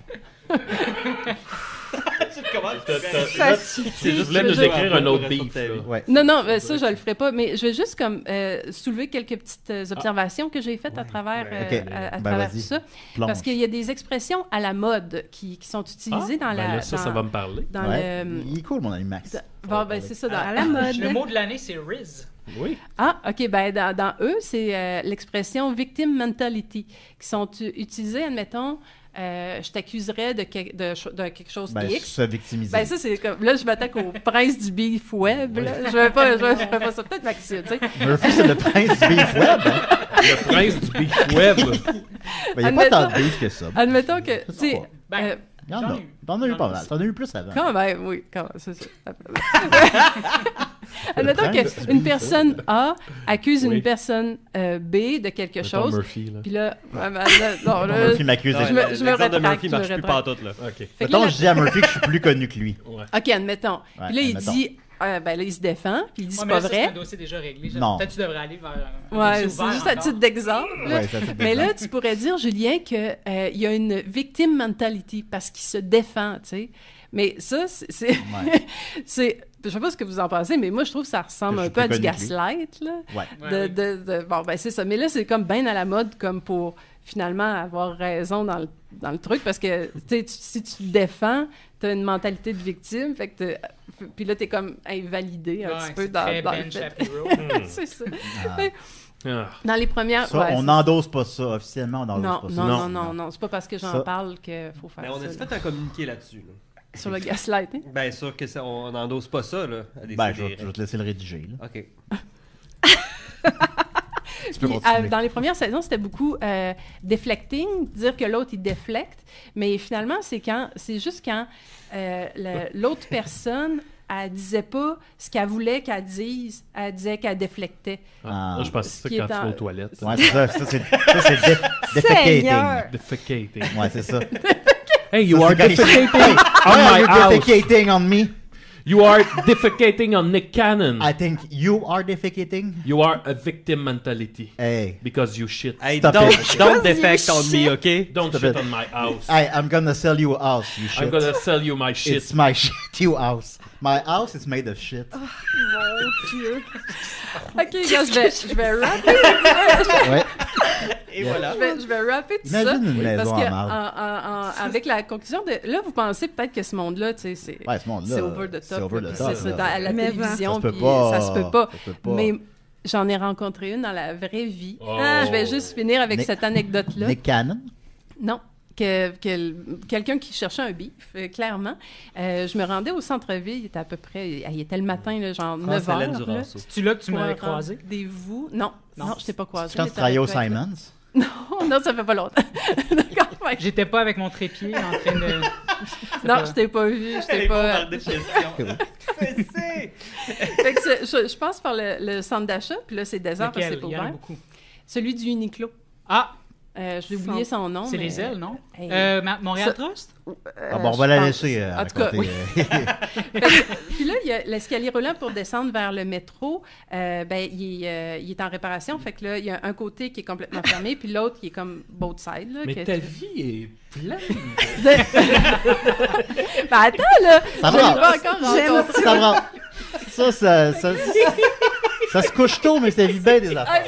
Ça suffit. Je voulais nous écrire un autre beef. là. Ouais. Non, ça, je le ferai pas. Mais je vais juste comme soulever quelques petites observations que j'ai faites à travers, Ok. à Ben, travers vas-y. tout ça. Plonge. Parce qu'il y a des expressions à la mode qui sont utilisées dans Ben la... là, ça va me parler. dans Ouais. le... Il est cool, mon ami Max. Bon, ben, c'est ça. Dans, À la mode. Le mot de l'année, c'est Riz. Oui. Ah, OK. Ben, dans eux, c'est l'expression victim mentality qui sont utilisées, admettons, je t'accuserais de quelque chose Ben, X. se victimiser. Ben, ça, c'est comme. Là, je m'attaque au prince du beef web. Là. Je vais pas ça. Peut-être Maxime, tu sais. Murphy, c'est le prince du beef web. Hein? Le prince du beef web. Ben, il n'y a pas tant de beef que ça. Admettons que. Tu sais. Ben, Il y en j'en a. ai eu. T'en as eu J'en pas ai mal. eu. T'en as eu plus avant. Quand même, oui, quand même, c'est ça. Admettons prince du qu'une beef personne A accuse Oui. une personne B de quelque Mettons chose. Murphy, là. Puis là, non, là, Murphy m'accuse. je me- je me L'exemple de rétracte, Murphy je me marche plus rétracte. pantoute, là. OK. fait que Mettons, là, je dis à Murphy que je suis plus connu que lui. OK, admettons. Ouais, Puis là, il admettons. dit, ben là, il se défend, puis il dit, Ouais, c'est mais pas là, ça, c'est vrai. un dossier déjà réglé. Non. Peut-être que tu devrais aller vers un Ouais, dossier c'est ouvert juste à encore. titre d'exemple. là. Ouais, ça, c'est Mais là, bizarre. tu pourrais dire, Julien, qu'il y a une victim mentality parce qu'il se défend, tu sais. Mais ça, c'est je sais pas ce que vous en pensez, mais moi, je trouve que ça ressemble Que je un suis peu à plus du connu que lui. gaslight, là. Ouais. Ouais, oui. Bon, ben c'est ça. Mais là, c'est comme bien à la mode, comme pour finalement avoir raison dans le truc, parce que, tu sais, si tu te défends, t'as une mentalité de victime, fait que puis là, t'es comme invalidé un Ouais, petit peu c'est dans très le Ben fait. Shapiro. C'est ça. Ah. Ah. Dans les premières... Ça, ouais, on c'est- n'endosse pas ça. Officiellement, on n'endosse Non, pas ça. non, non, non, c'est pas parce que j'en Ça- parle qu'il faut faire Mais on a ça. fait un communiqué là-dessus. Là. Sur le gaslighting. Ben, sûr que ça, on n'endosse pas ça, là. À des Ben, je CDR. vais te laisser le rédiger. Là. OK. Tu peux Puis, continuer. dans les premières saisons, c'était beaucoup deflecting, dire que l'autre il déflecte, mais finalement c'est juste quand l'autre personne elle disait pas ce qu'elle voulait qu'elle dise, elle disait qu'elle déflectait. Ah. Là, je pense que Ce c'est qui ça est quand tu vas en- aux toilettes. Ouais, c'est ça. Ça, c'est defecating. Seigneur! Defecating. Ouais, c'est ça. Hey, you Ça, are c'est quand- defecating on Why are my you house. defecating on me? You are defecating on Nick Cannon. I think you are defecating. You are a victim mentality. Hey. Because you shit. Hey, Stop it. don't defect on me, OK? Don't Stop shit it. on my house. Hey, I'm gonna sell you a house, you shit. I'm gonna sell you my shit. It's my shit, you house. My house is made of shit. Mon Dieu! OK, gars, je vais rapper. Ouais. Et voilà. Je vais rapper tout ça. Imagine une maison Parce en que marde. avec la conclusion de... Là, vous pensez peut-être que ce monde-là, tu sais, c'est... Ouais, ce monde-là. C'est over the top. C'est over là, the puis top. c'est là. à la Mais télévision, Ça se peut puis pas. ça se peut pas. Ça se peut pas. Mais j'en ai rencontré une dans la vraie vie. Oh. Je vais juste finir avec Nick- cette anecdote-là. Nick Cannon? Non. Quelqu'un qui cherchait un beef, clairement. Je me rendais au centre-ville, il était à peu près... Il était le matin, là, genre 9 France-Hélène heures. là, Duranceau. C'est-tu là que tu pour m'avais un croisé? rendez-vous. Non, non, je t'ai pas croisé. C'est quand tu j'étais travaillais au avec- Simons? Non, ça fait pas longtemps. D'accord, ouais. J'étais pas avec mon trépied en train de... Non, je t'ai pas vu, je t'ai pas... Fait que je passe par le centre d'achat, puis là, c'est désert parce que Lequel? c'est pas Il y en a ouvert. beaucoup. Celui du Uniqlo. Ah, J'ai oublié son nom. c'est mais- les ailes, non? Hey. Montréal Ça- Trust? Ah bon, on va la je laisser pense. En tout cas, raconter. oui. Fait que- puis là, il y a l'escalier roulant pour descendre vers le métro. Il est en réparation. Fait que là, il y a un côté qui est complètement fermé, puis l'autre qui est comme both side. Là, Mais que- ta vie est pleine. Ben attends, là! Ça je va. l'ai pas encore J'aime rencontré. Ça va. Ça se couche tôt, mais ça vit bien des affaires.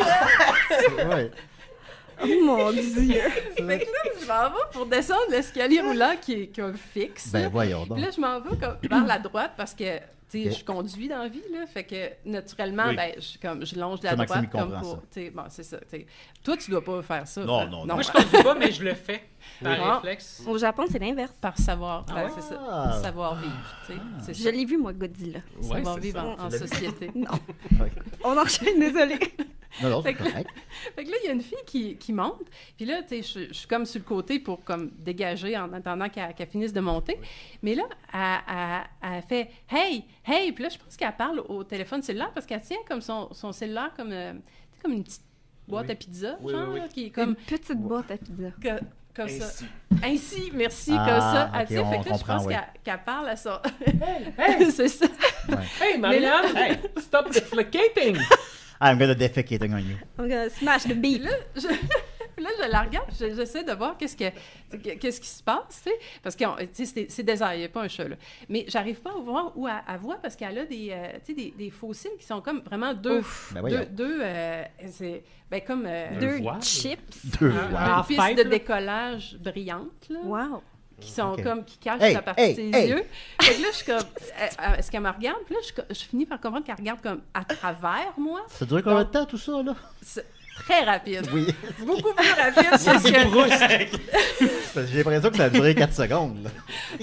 Ouais. Oh mon Dieu! Fait que là, je m'en vais pour descendre l'escalier roulant qui est fixe. Ben là. voyons Puis donc. là, je m'en vais comme vers la droite parce que Tu sais, Ok. je conduis dans la vie, là. Fait que, naturellement, Oui. ben, je longe de la Ça, Maxime, droite il comme comprend pour... ça. tu sais, bon, c'est ça. Tu sais. Toi, tu dois pas faire ça. Non, hein? non, non. Moi, je conduis pas, mais je le fais. Par Oui. réflexe. Au Japon, c'est l'inverse. Par savoir. Ah ben, ouais? c'est ça. Ah. Savoir-vivre, tu sais. C'est Je ça. l'ai vu, moi, Godzilla. Ouais, Savoir c'est vivre ça. en société. Non. Ouais. On enchaîne, désolé. Non, non, c'est Fait que- correct. Fait que là, il y a une fille qui monte. Puis là, tu sais, je suis comme sur le côté pour comme dégager en attendant qu'elle finisse de monter. Mais là, elle fait « Hey! Hey! » Puis là, je pense qu'elle parle au téléphone cellulaire parce qu'elle tient comme son cellulaire comme, tu sais, comme une petite boîte à pizza, Oui, genre, oui, oui. là, qui est Une comme petite boîte à pizza. comme ça. Ainsi. Ainsi, merci, Ah, comme ça. ok, Elle tient. on Fait que là, je comprend, pense oui. qu'elle parle à son... Hey! C'est ça. Hey, Marianne! Hey! Stop deflecating! I'm gonna defecating on you. I'm gonna smash the beat. Là, je la regarde, j'essaie de voir qu'est-ce qui se passe, tu sais, parce que tu sais, c'est désert, il n'y a pas un chat, là. Mais j'arrive pas à voir où elle voit, parce qu'elle a tu sais, des fossiles qui sont comme vraiment deux, Ben voyons. c'est ben comme Deux voile. chips. Deux Ah, fois. une half piste pipe, de là. décollage brillante, là, Wow. qui sont Ok. comme, qui cachent Hey, la partie hey, de ses hey. yeux. Fait que là, je suis comme, est-ce qu'elle me regarde? Puis là, je finis par comprendre qu'elle regarde comme à travers moi. Ça dure combien de temps, tout ça, là? C'est très rapide. Oui. Beaucoup plus rapide que ce que... Parce que j'ai l'impression que ça a duré 4 secondes, là.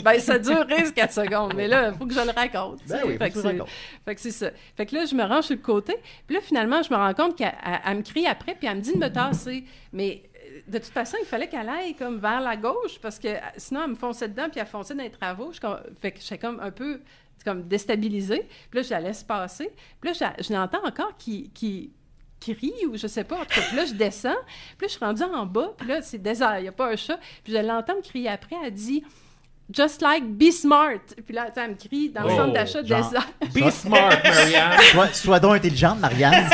Ben, ça dure 4 secondes, mais là, il faut que je le raconte. tu Ben sais. oui, faut que tu le racontes. Fait que c'est ça. Fait que là, je me range sur le côté. Puis là, finalement, je me rends compte qu'elle me crie après, puis elle me dit de me tasser. Mais de toute façon, il fallait qu'elle aille comme vers la gauche, parce que sinon, elle me fonçait dedans, puis elle fonçait dans les travaux. Fait que j'étais comme un peu comme déstabilisée. Puis là, je la laisse passer. Puis là, je l'entends encore qui rit, ou je sais pas. En tout cas, puis là, je descends. Puis là, je suis rendue en bas. Puis là, c'est désert, il n'y a pas un chat. Puis je l'entends me crier après. Elle dit « Just like, be smart ». Puis là, tu sais, elle me crie dans le Oh, centre d'achat de genre- désert. Be smart, Marianne! Sois donc intelligente, Marianne.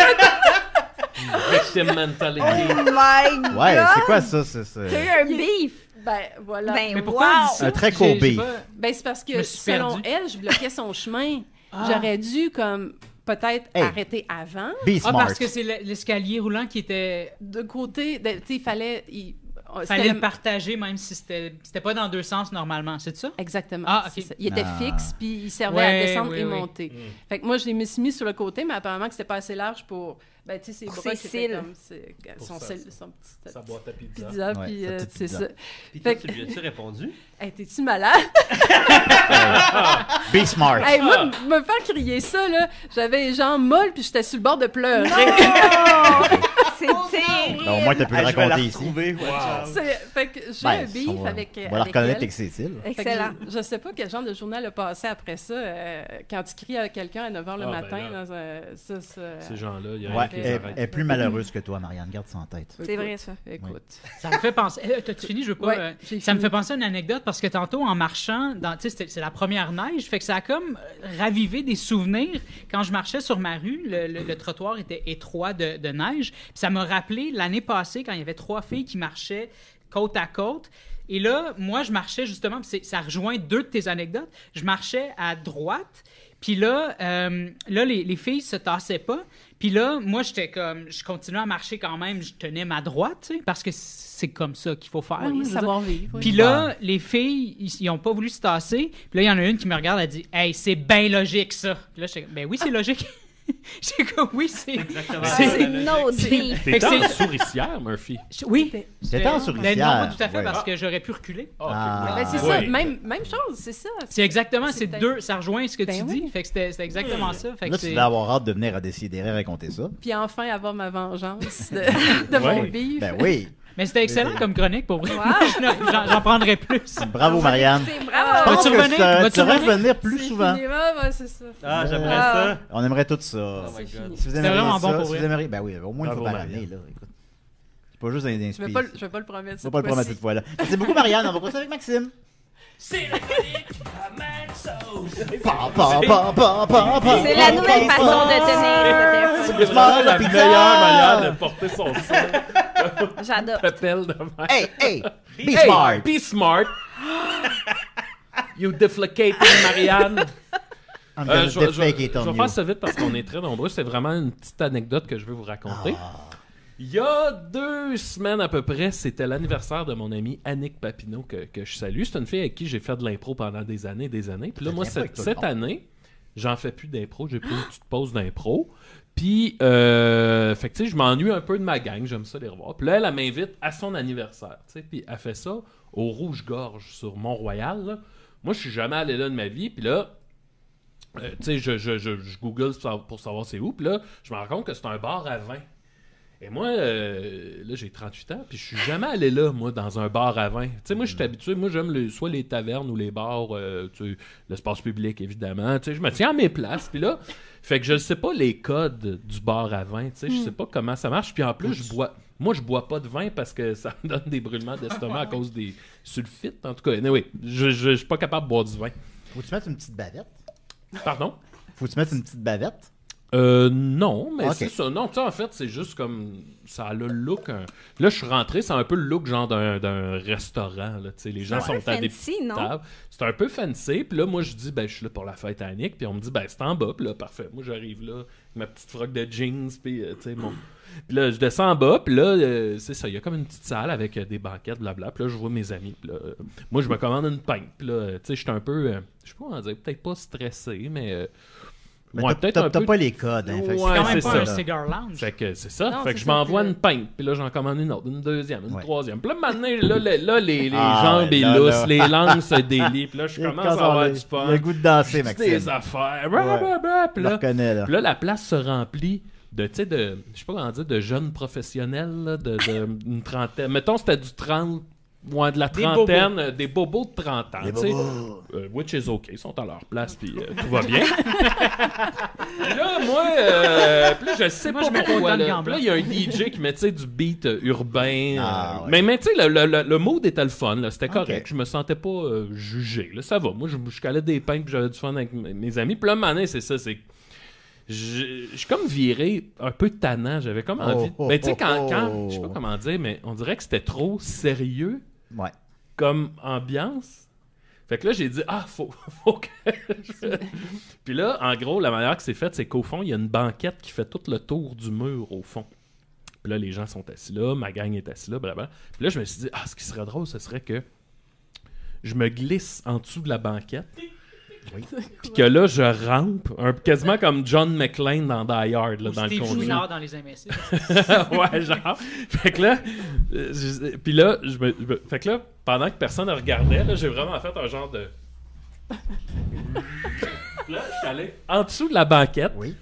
Victim mentality. Oh my god! Ouais, c'est quoi ça? T'as eu un beef! Ben, voilà. Ben, Mais pourquoi elle dit wow! ça? Un très court J'ai beef. pas- Ben, c'est parce Je que, me suis selon perdue. elle, je bloquais son chemin. Ah. J'aurais dû, comme, peut-être Hey. arrêter avant. Be Ah, smart. parce que c'est l'escalier roulant qui était... De côté, tu sais, il fallait... Fallait c'était le partager, même si c'était pas dans deux sens normalement, c'est ça? Exactement. Ah, ok. c'est ça. Il était Ah. fixe, puis il servait Ouais, à descendre oui, et oui. monter. Fait que moi, je l'ai mis sur le côté, mais apparemment que c'était pas assez large pour... Ben, tu sais, ses Pour bras ses qui étaient cils. comme... Son petit Ça boîte à pizza. pizza, Ouais, puis sa petite c'est pizza. ça. Puis toi, Fait tu lui as-tu répondu? Hey, t'es-tu malade? Be smart. Hey, moi, me faire crier ça, là, j'avais les jambes molles, puis j'étais sur le bord de pleurer. C'est terrible! Ben, au moins, t'as pu le je vais la raconter ici. retrouver. Fait que j'ai Ben, un beef on va avec la reconnaître elle. avec Cécile. Fait que Excellent. je sais pas quel genre de journal a passé après ça, quand tu cries à quelqu'un à 9h le Ah, ben matin. là. Dans un, Ces gens-là, il y a Ouais, rien qui les elle arrête. est plus malheureuse que toi, Marianne. Garde ça en tête. C'est vrai, ça. Écoute. Ça me fait penser... T'as-tu fini? Je veux pas... Ouais, j'ai ça me fini. fait penser à une anecdote parce que tantôt, en marchant, tu sais, c'est la première neige, fait que ça a comme ravivé des souvenirs. Quand je marchais sur ma rue, le trottoir était étroit de neige. Puis ça m'a rappelé l'année passée, quand il y avait 3 filles qui marchaient côte à côte. Et là, moi, je marchais justement, puis ça rejoint 2 de tes anecdotes. Je marchais à droite, puis là, les filles se tassaient pas. Puis là, moi, j'étais comme, je continuais à marcher quand même, je tenais ma droite, tu sais, parce que c'est comme ça qu'il faut faire. Oui, je veux dire. savoir vivre. oui. Puis là, les filles, ils ont pas voulu se tasser. Puis là, il y en a une qui me regarde, elle dit « Hey, c'est bien logique, ça. » Puis là, j'étais comme « Ben oui, c'est logique. » J'étais comme « Oui, c'est... Exactement. C'est une autre beef. Fait que T'es en c'est- souricière, Murphy. Oui. C'était en Ben souricière. non, pas tout à fait, Ouais. parce que j'aurais pu reculer. Ah. Ben, c'est Oui. ça, même chose, c'est ça. C'est exactement, C'est c'est peut-être- 2, ça rejoint ce que Ben tu oui. dis. Fait que c'était exactement ça. Fait que Là, tu c'est... devais avoir hâte de venir à décider raconter ça. Puis enfin avoir ma vengeance de mon Ouais. beef. Ben oui. Mais c'était excellent comme chronique, pour vrai. Wow. J'en prendrai plus. Bravo, Marianne. C'est Je bravo! pense Vas-tu que revenir? ça Vas-tu devrait revenir? revenir plus C'est souvent. fini. Ouais, c'est ça. Ah, j'aimerais Ah. ça. On aimerait tout ça. Oh my C'est God. fini. Si vous C'était aimeriez vraiment ça, bon pour si vous vrai. aimeriez... Ben oui, au moins une Bravo, fois par Marianne. année, là. Écoute. C'est pas juste un Je vais inspire. pas, je vais pas le promettre. Faut pas le promettre cette fois-là. Merci beaucoup, Marianne. On va continuer avec Maxime. C'est la chronique à Mad Sauce. C'est la nouvelle façon de tenir le téléphone. C'est vraiment la pizza. meilleure manière de porter son son. J'adore. Pépelle de même. Hey, hey, be Hey, smart. Be smart. You deflecating, Marianne. I'm gonna Je vais defecate it on you. faire ça vite parce qu'on est très nombreux. C'est vraiment une petite anecdote que je vais vous raconter. Ah. Il y a 2 semaines à peu près, c'était l'anniversaire de mon amie Annick Papineau que je salue. C'est une fille avec qui j'ai fait de l'impro pendant des années. Puis là, Faites moi, l'impro avec tout le cette monde. année, j'en fais plus d'impro. J'ai pris une petite pause d'impro. Puis, fait que tu sais, je m'ennuie un peu de ma gang. J'aime ça les revoir. Puis là, elle m'invite à son anniversaire. Tu sais, puis elle fait ça au Rouge-Gorge sur Mont-Royal. Là. Moi, je suis jamais allé là de ma vie. Puis là, tu sais, je google pour savoir c'est où. Puis là, je me rends compte que c'est un bar à vin. Et moi, là, j'ai 38 ans, puis je suis jamais allé là, moi, dans un bar à vin. Tu sais, moi, je suis habitué, moi, j'aime soit les tavernes ou les bars, tu sais, l'espace public, évidemment. Tu sais, je me tiens à mes places, puis là, fait que je ne sais pas les codes du bar à vin, tu sais, je sais pas comment ça marche. Puis en plus, je bois pas de vin parce que ça me donne des brûlements d'estomac à cause des sulfites, en tout cas. Anyway, je suis pas capable de boire du vin. Faut-tu mettre une petite bavette? Pardon? Faut-tu mettre une petite bavette? Non, mais Ok. c'est ça. Non, tu sais, en fait, c'est juste comme. Ça a le look. Là, je suis rentré, c'est un peu le look genre d'un restaurant. Là, tu sais, les gens C'est un sont peu à des fancy, petites non? tables. C'est un peu fancy. Puis là, moi, je dis, ben, je suis là pour la fête à Annick. Puis on me dit, ben, c'est en bas. Puis là, parfait. Moi, j'arrive là, avec ma petite froc de jeans. Puis, tu sais, mon. Puis là, je descends en bas. Puis là, c'est ça. Il y a comme une petite salle avec des banquettes, blabla. Puis là, je vois mes amis. Puis là, moi, je me commande une pinte. Puis là, tu sais, je suis un peu. Je sais pas comment dire, peut-être pas stressé, mais. Mais Ouais, t'as pas les codes, hein. Fait que Ouais, C'est quand même c'est pas ça. un cigar lounge. Fait que c'est ça. Non, Fait que c'est je m'envoie ça, une pinte. Puis là, j'en commande une autre, une deuxième, une Ouais. troisième. Puis là, maintenant, là, les Ah, jambes ouais, et là, lousses, là. les langues se délient. Puis là, je commence à avoir du Il fun. a le goût de danser, Je dis Maxime. des affaires. Ouais. Blablabla. Puis Je le là, reconnais, là. puis là, la place se remplit de, tu sais, je sais pas comment dire, de jeunes professionnels, là, une trentaine. Mettons, c'était du 30, ouais, de la Des trentaine, des bobos de 30 ans, Des tu sais. bobos. Which is OK, ils sont à leur place, puis tout va bien. Puis là, moi, puis là, je sais Moi, pas je mets pourquoi. autant de Là. gants Puis là, il y a un DJ qui met, tu sais, du beat urbain. Ah, ouais. Mais tu sais, le mood était le fun, là, c'était correct. Ok. Je me sentais pas jugé, là, ça va. Moi, je calais des pintes, puis j'avais du fun avec mes amis. Puis là, mané, c'est ça, c'est... Je suis comme viré un peu tannant. J'avais comme envie... Oh, Ben, tu sais, oh, quand... oh. Je sais pas comment dire, mais on dirait que c'était trop sérieux Ouais. comme ambiance. Fait que là, j'ai dit, faut que Puis là, en gros, la manière que c'est fait, c'est qu'au fond, il y a une banquette qui fait tout le tour du mur, au fond. Puis là, les gens sont assis là, ma gang est assis là, blablabla. Puis là, je me suis dit, ce qui serait drôle, ce serait que je me glisse en dessous de la banquette. Puis que là, je rampe, quasiment comme John McClane dans Die Hard, là, Ou dans le Steve Conjuring. Chouinard dans Les Invincibles. Ouais, genre. Fait que là, puis là, fait que là, pendant que personne ne regardait, là, j'ai vraiment fait un genre de. Puis là, je suis allé en dessous de la banquette. Oui.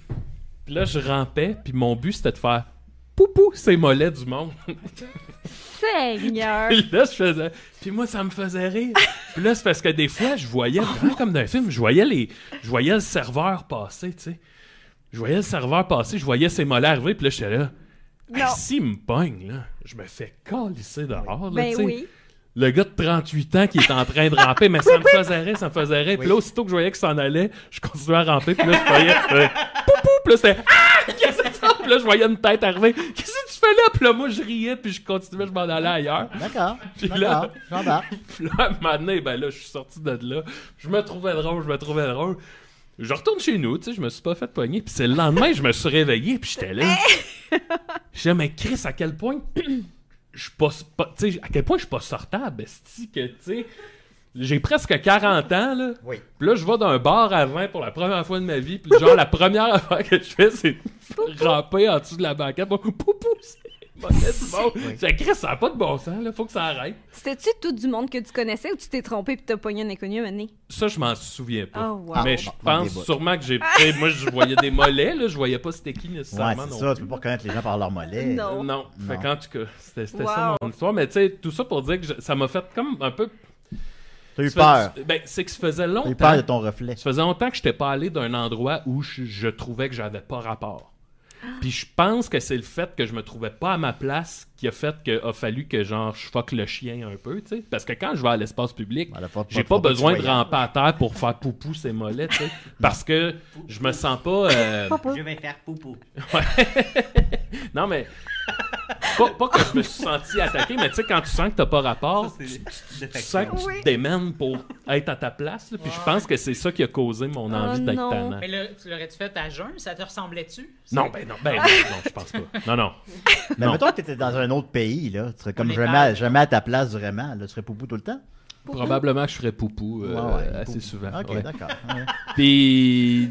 Puis là, je rampais. Puis mon but, c'était de faire poupou ces mollets du monde. Seigneur! Puis là, je faisais. Puis moi, ça me faisait rire. Puis là, c'est parce que des fois, je voyais, vraiment comme dans un film, je voyais le serveur passer, tu sais. Je voyais le serveur passer, je voyais ses mollets arriver. Puis là, j'étais là. Hey, Non. s'il me pogne, là, je me fais calisser dehors. Là, Ben tu sais. oui. Le gars de 38 ans qui est en train de ramper, mais ça me faisait rire, ça me faisait rire. Puis là, aussitôt que je voyais qu'il s'en allait, je continuais à ramper. Puis là, je voyais poupou. Puis là, c'était qu'est-ce que c'est ça? Puis là, je voyais une tête arriver. Qu'est-ce que tu fais là? Puis là, moi, je riais, puis je continuais, je m'en allais ailleurs. D'accord. Puis D'accord. là- J'embarque. Puis là, à un moment donné, ben là, je suis sorti de là. Je me trouvais drôle. Je retourne chez nous, tu sais, je me suis pas fait pogner. Puis c'est le lendemain, je me suis réveillé, puis j'étais là. Je disais, mais Chris, à quel point je suis pas tu sais, à quel point je suis pas sortable, esti, que, tu sais, j'ai presque 40 ans, là. Oui. Puis là, je vais dans un bar à vin pour la première fois de ma vie, puis genre, la première affaire que je fais, c'est ramper en dessous de la banquette. Poupou, c'est mollet du monde. Oui. Je dis, Chris, ça n'a pas de bon sens, là, faut que ça arrête. C'était-tu tout du monde que tu connaissais ou tu t'es trompé pis t'as pogné un inconnu à mener? Ça, je m'en souviens pas. Oh, wow. Mais Ah, je bon, des pense bouts. sûrement que j'ai. Tu sais, moi, je voyais des mollets, là. Je voyais pas c'était qui Ouais, nécessairement. c'est non ça. plus. Tu peux pas reconnaître les gens par leur mollet. Non. Non. Fait Non. qu'en tout cas, c'était Wow. ça mon histoire. Mais tu sais, tout ça pour dire que ça m'a fait comme un peu. T'as eu peur. Ben, c'est que ça faisait T'as eu longtemps. peur de ton reflet. Ça faisait longtemps que j'étais pas allé d'un endroit où je trouvais que j'avais pas rapport. Puis je pense que c'est le fait que je me trouvais pas à ma place qui a fait qu'il a fallu que genre je fuck le chien un peu, tu sais. Parce que quand je vais à l'espace public, Voilà, faut- j'ai faut pas que tu besoin de sois- ramper à terre pour faire poupou ses mollets, tu sais. Parce que je me sens pas... Je vais faire poupou. Non, mais... Pas que je me suis senti attaqué, mais tu sais, quand tu sens que t'as pas rapport, tu sens que tu Oui. te démènes pour être à ta place. Là. Puis je pense que c'est ça qui a causé mon envie d'être non. tannant. Mais là, tu l'aurais-tu fait à jeun? Ça te ressemblait-tu? Non, non, je pense pas. Non. Mais Non. mettons que t'étais dans un autre pays, là. Tu serais comme On est jamais à ta place vraiment. Là. Tu serais poupou tout le temps. Probablement que je ferais poupou Ouais, assez poupou. souvent. Ok, ouais. d'accord. Ouais. Puis,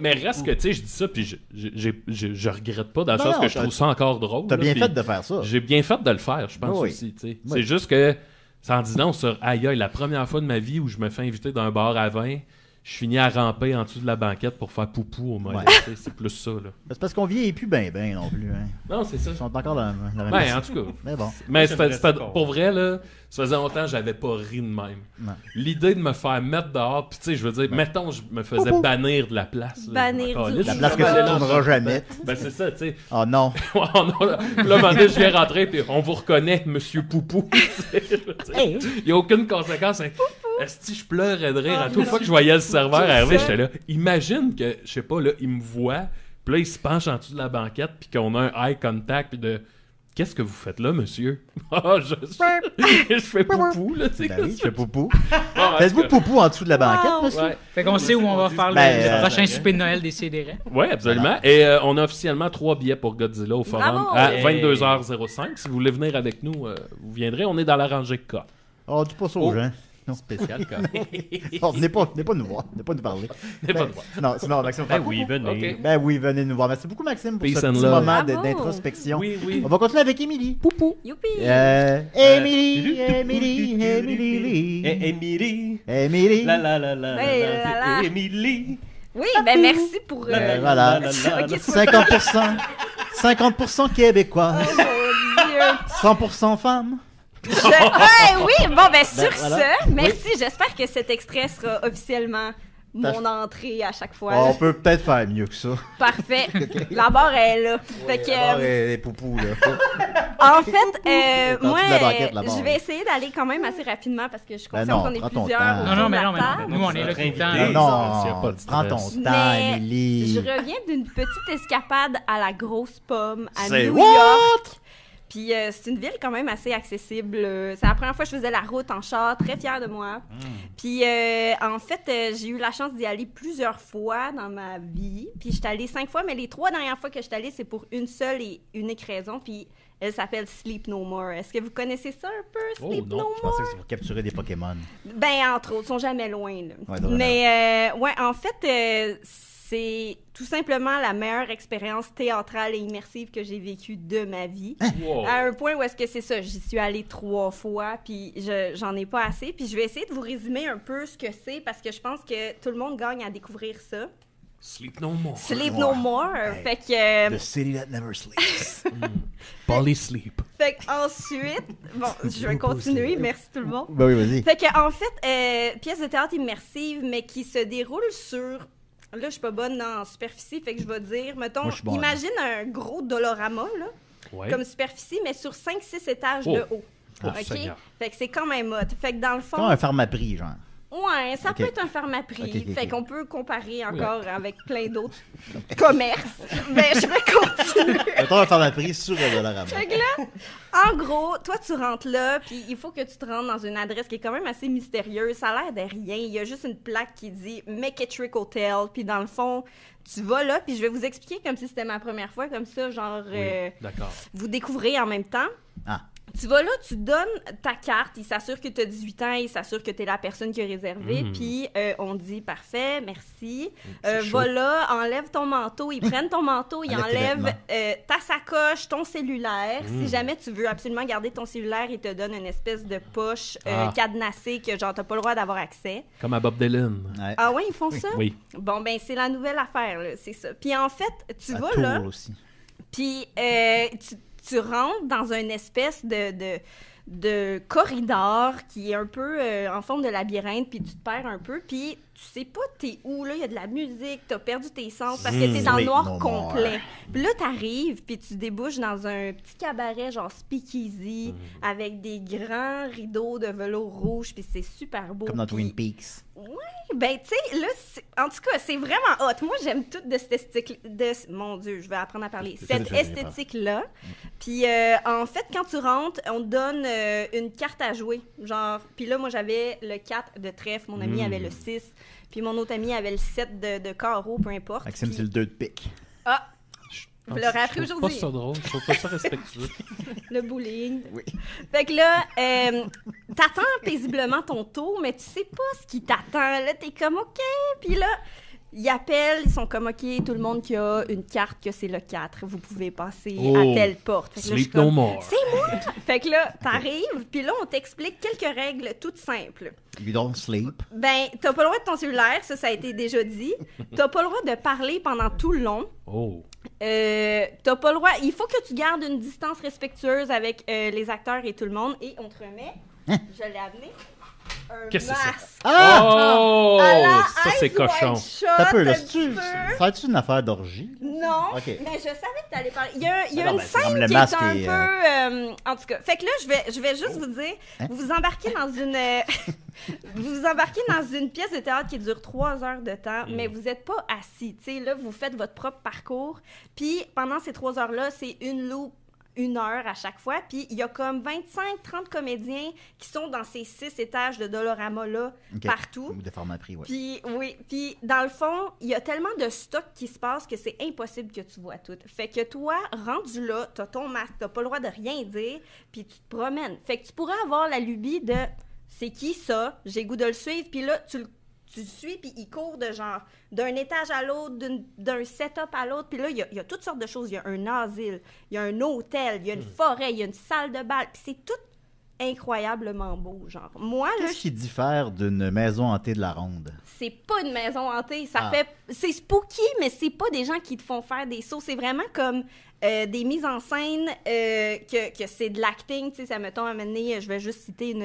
mais reste que, tu sais, je dis ça, puis je regrette pas, dans le Non, sens non, que je trouve ça encore drôle. T'as là, bien puis fait de faire ça. J'ai bien fait de le faire, je pense Oui. aussi, tu sais. Oui. C'est juste que, ça en dit non sur aïe, la première fois de ma vie où je me fais inviter dans un bar à vin, je finis à ramper en dessous de la banquette pour faire poupou au moins. Ouais. C'est plus ça, là. C'est parce qu'on vieillit plus ben non plus. Hein. Non, c'est ça. Ils sont encore dans la même Ben, en tout cas. Mais bon. Mais j'aimerais ça qu'on- pour vrai, là, ça faisait longtemps que j'avais pas ri de même. Non. L'idée de me faire mettre dehors, puis tu sais, je veux dire, mettons, je me faisais Poupou. bannir de la place. là. Bannir Encore du- là, La je place suis que tu allé ne là, tourneras jamais. Ben, c'est ça, tu sais. Oh non. Là, à un moment donné, je viens rentrer, puis on vous reconnaît, Monsieur Poupou. Il n'y a aucune conséquence. Est-ce que je pleurais de rire à toute fois que je voyais le serveur arriver? J'étais là. Imagine que, je sais pas, là, il me voit, puis là, il se penche en dessous de la banquette, puis qu'on a un eye contact, puis de. Qu'est-ce que vous faites là, monsieur? Ah, je fais poupou, là, tu sais. Ben oui, je fais poupou. Bon, en Faites-vous tout cas, poupou en dessous de la banquette, monsieur? Ouais. Fait qu'on sait où on va faire Ben, le prochain souper de Noël des CDR. Oui, absolument. Et on a officiellement 3 billets pour Godzilla au Forum Bravo! à Hey. 22h05. Si vous voulez venir avec nous, vous viendrez. On est dans la rangée K. Oh, dis pas ça aux gens. Non. Spécial, K. Oh, venez pas nous voir, venez pas nous parler. N'est pas Ben, de droit. non, sinon, Maxime, Ben faire oui, poupou. venez. Ok. Ben oui, venez nous voir. Merci beaucoup, Maxime, pour Peace ce and petit love. moment Bravo. d'introspection. Oui, oui. On va continuer avec Émilie. Poupou. Youpi! Émilie, Émilie, Émilie. Émilie. Émilie. La la la la Ouais, la, la, la. c'est Émilie. Oui, ben merci pour... Voilà. Ok, c'est 50%. 50% québécois. Oh mon Dieu! 100% femmes. Oui, bon, ben sur voilà. ce, merci. J'espère que cet extrait sera officiellement mon entrée à chaque fois. On peut peut-être faire mieux que ça. Parfait. La barre est là. Fait que, Alors, les poupous, là. en fait, En moi, dessous de la banquette, la barre. je vais essayer d'aller quand même assez rapidement parce que je suis Ben consciente non, qu'on est prends ton plusieurs temps. autour Non, de mais la non, mais table. nous, on est là tout le temps. Invité. Non, s'il y a pas de prends ton stress. temps, Mais Émilie. je reviens d'une petite escapade à la Grosse Pomme à C'est New what? York. Puis c'est une ville quand même assez accessible. C'est la première fois que je faisais la route en char, très fière de moi. Puis en fait, j'ai eu la chance d'y aller plusieurs fois dans ma vie. Puis j'étais allée 5 fois, mais les 3 dernières fois que je suis allée, c'est pour une seule et unique raison. Puis elle s'appelle Sleep No More. Est-ce que vous connaissez ça un peu, Sleep non. No Je More? pensais que c'est pour capturer des Pokémon. Ben, entre autres, ils sont jamais loin. Là. Ouais, vraiment. Mais, ouais, en fait, c'est tout simplement la meilleure expérience théâtrale et immersive que j'ai vécue de ma vie. Wow. À un point où est-ce que c'est ça, j'y suis allée 3 fois, puis j'en ai pas assez. Puis je vais essayer de vous résumer un peu ce que c'est, parce que je pense que tout le monde gagne à découvrir ça. Sleep no more. Sleep No More. Fait que... The city that never sleeps. Polysleep. Fait qu'ensuite... Bon, je vais continuer. Merci tout le monde. Ben oui, vas-y. Fait que en fait, pièce de théâtre immersive, mais qui se déroule sur... Là, je suis pas bonne en superficie, fait que je vais dire, mettons, Moi, je suis bon, imagine un gros dolorama, là, Ouais. comme superficie, mais sur 5-6 étages Oh. de haut. Oh, OK? Seigneur. Fait que c'est quand même hot. Fait que dans le fond... Comme un pharmaprix, genre. Ouais, ça Ok. peut être un pharmaprix. Ok. Fait qu'on peut comparer encore avec plein d'autres commerces. Mais je vais continuer. Mettons un pharmaprix sur le dollar. Fait que là, en gros, toi, tu rentres là, puis il faut que tu te rendes dans une adresse qui est quand même assez mystérieuse. Ça a l'air de rien. Il y a juste une plaque qui dit McKittrick Hotel. Puis dans le fond, tu vas là, puis je vais vous expliquer comme si c'était ma première fois, comme ça, genre, Oui, d'accord. vous découvrez en même temps. Ah. Tu vas là, tu donnes ta carte, il s'assure que tu as 18 ans, il s'assure que tu es la personne qui a réservé, puis on dit parfait, merci. C'est chaud. Va là, enlève ton manteau, ils prennent ton manteau, ils Enlève tes enlèvent vêtements. ta sacoche, ton cellulaire. Si jamais tu veux absolument garder ton cellulaire, ils te donnent une espèce de poche cadenassée que genre t'as pas le droit d'avoir accès. Comme à Bob Dylan. Ouais. Ah ouais, ils font ça? Oui. Bon, ben c'est la nouvelle affaire, là, c'est ça. Puis en fait, tu À vas Tours là, aussi. puis tu rentres dans une espèce de corridor qui est un peu en forme de labyrinthe, puis tu te perds un peu, puis tu sais pas t'es où, là, il y a de la musique, t'as perdu tes sens parce que t'es dans le Sleep noir no complet. Puis là, t'arrives, puis tu débouches dans un petit cabaret genre speakeasy, avec des grands rideaux de velours rouge, puis c'est super beau. Comme dans puis- Twin Peaks. Ben, tu sais, là, en tout cas, c'est vraiment hot. Moi, j'aime tout de cette esthétique. Mon Dieu, je vais apprendre à parler. C'est ça Cette que j'allais faire. esthétique-là. Puis, en fait, quand tu rentres, on te donne une carte à jouer. Genre, puis là, moi, j'avais le 4 de trèfle. Mon ami avait le 6. Puis mon autre ami avait le 7 de carreau, peu importe. Maxime, Puis- c'est le 2 de pique. Ah! Vous l'aurez appris Je trouve aujourd'hui. pas ça drôle, je trouve pas ça respectueux. Le bullying. Oui. Fait que là, t'attends paisiblement ton tour, mais tu sais pas ce qui t'attend. Là, t'es comme OK. Puis là, ils appellent, ils sont comme OK, tout le monde qui a une carte que c'est le 4. Vous pouvez passer Oh. à telle porte. Fait que là, je suis Sleep no comme, more. c'est moi! Fait que là, t'arrives, puis là, on t'explique quelques règles toutes simples. You don't sleep. Ben, t'as pas le droit de ton cellulaire, ça a été déjà dit. T'as pas le droit de parler pendant tout le long. Oh. T'as pas le droit. Il faut que tu gardes une distance respectueuse avec les acteurs et tout le monde. Et on te remet, je l'ai amené, un Qu'est-ce que c'est ça? masque. Oh! À la Ça, c'est Ice White cochon. Shot, T'as peu, là. un petit peu. Ça va-tu une affaire d'orgie? Non, Ok. mais je savais que t'allais parler. Il y a Ah non, une ben, c'est comme scène le qui masque est un et, peu... en tout cas, fait que là, je vais juste vous dire, Hein? vous embarquez dans une... vous embarquez dans une pièce de théâtre qui dure 3 heures de temps, mais vous n'êtes pas assis. Tu sais, là, vous faites votre propre parcours. Puis pendant ces 3 heures-là, c'est une loupe 1 heure à chaque fois. Puis il y a comme 25-30 comédiens qui sont dans ces 6 étages de Dolorama-là, Ok. partout. Ou de format prix, oui. Puis, oui, puis dans le fond, il y a tellement de stock qui se passe que c'est impossible que tu vois tout. Fait que toi, rendu là, t'as ton masque, t'as pas le droit de rien dire, puis tu te promènes. Fait que tu pourrais avoir la lubie de « c'est qui ça? J'ai goût de le suivre », puis là, tu le suis, puis il court de genre d'un étage à l'autre, d'un setup à l'autre, puis là, il y a toutes sortes de choses. Il y a un asile, il y a un hôtel, il y a une forêt, il y a une salle de bal, puis c'est tout incroyablement beau, genre. Moi, là, Qu'est-ce qui diffère d'une maison hantée de la ronde? c'est pas une maison hantée. Ça Ah. fait... C'est spooky, mais c'est pas des gens qui te font faire des sauts. C'est vraiment comme des mises en scène que c'est de l'acting. Tu sais, ça mettons, à un moment donné, je vais juste citer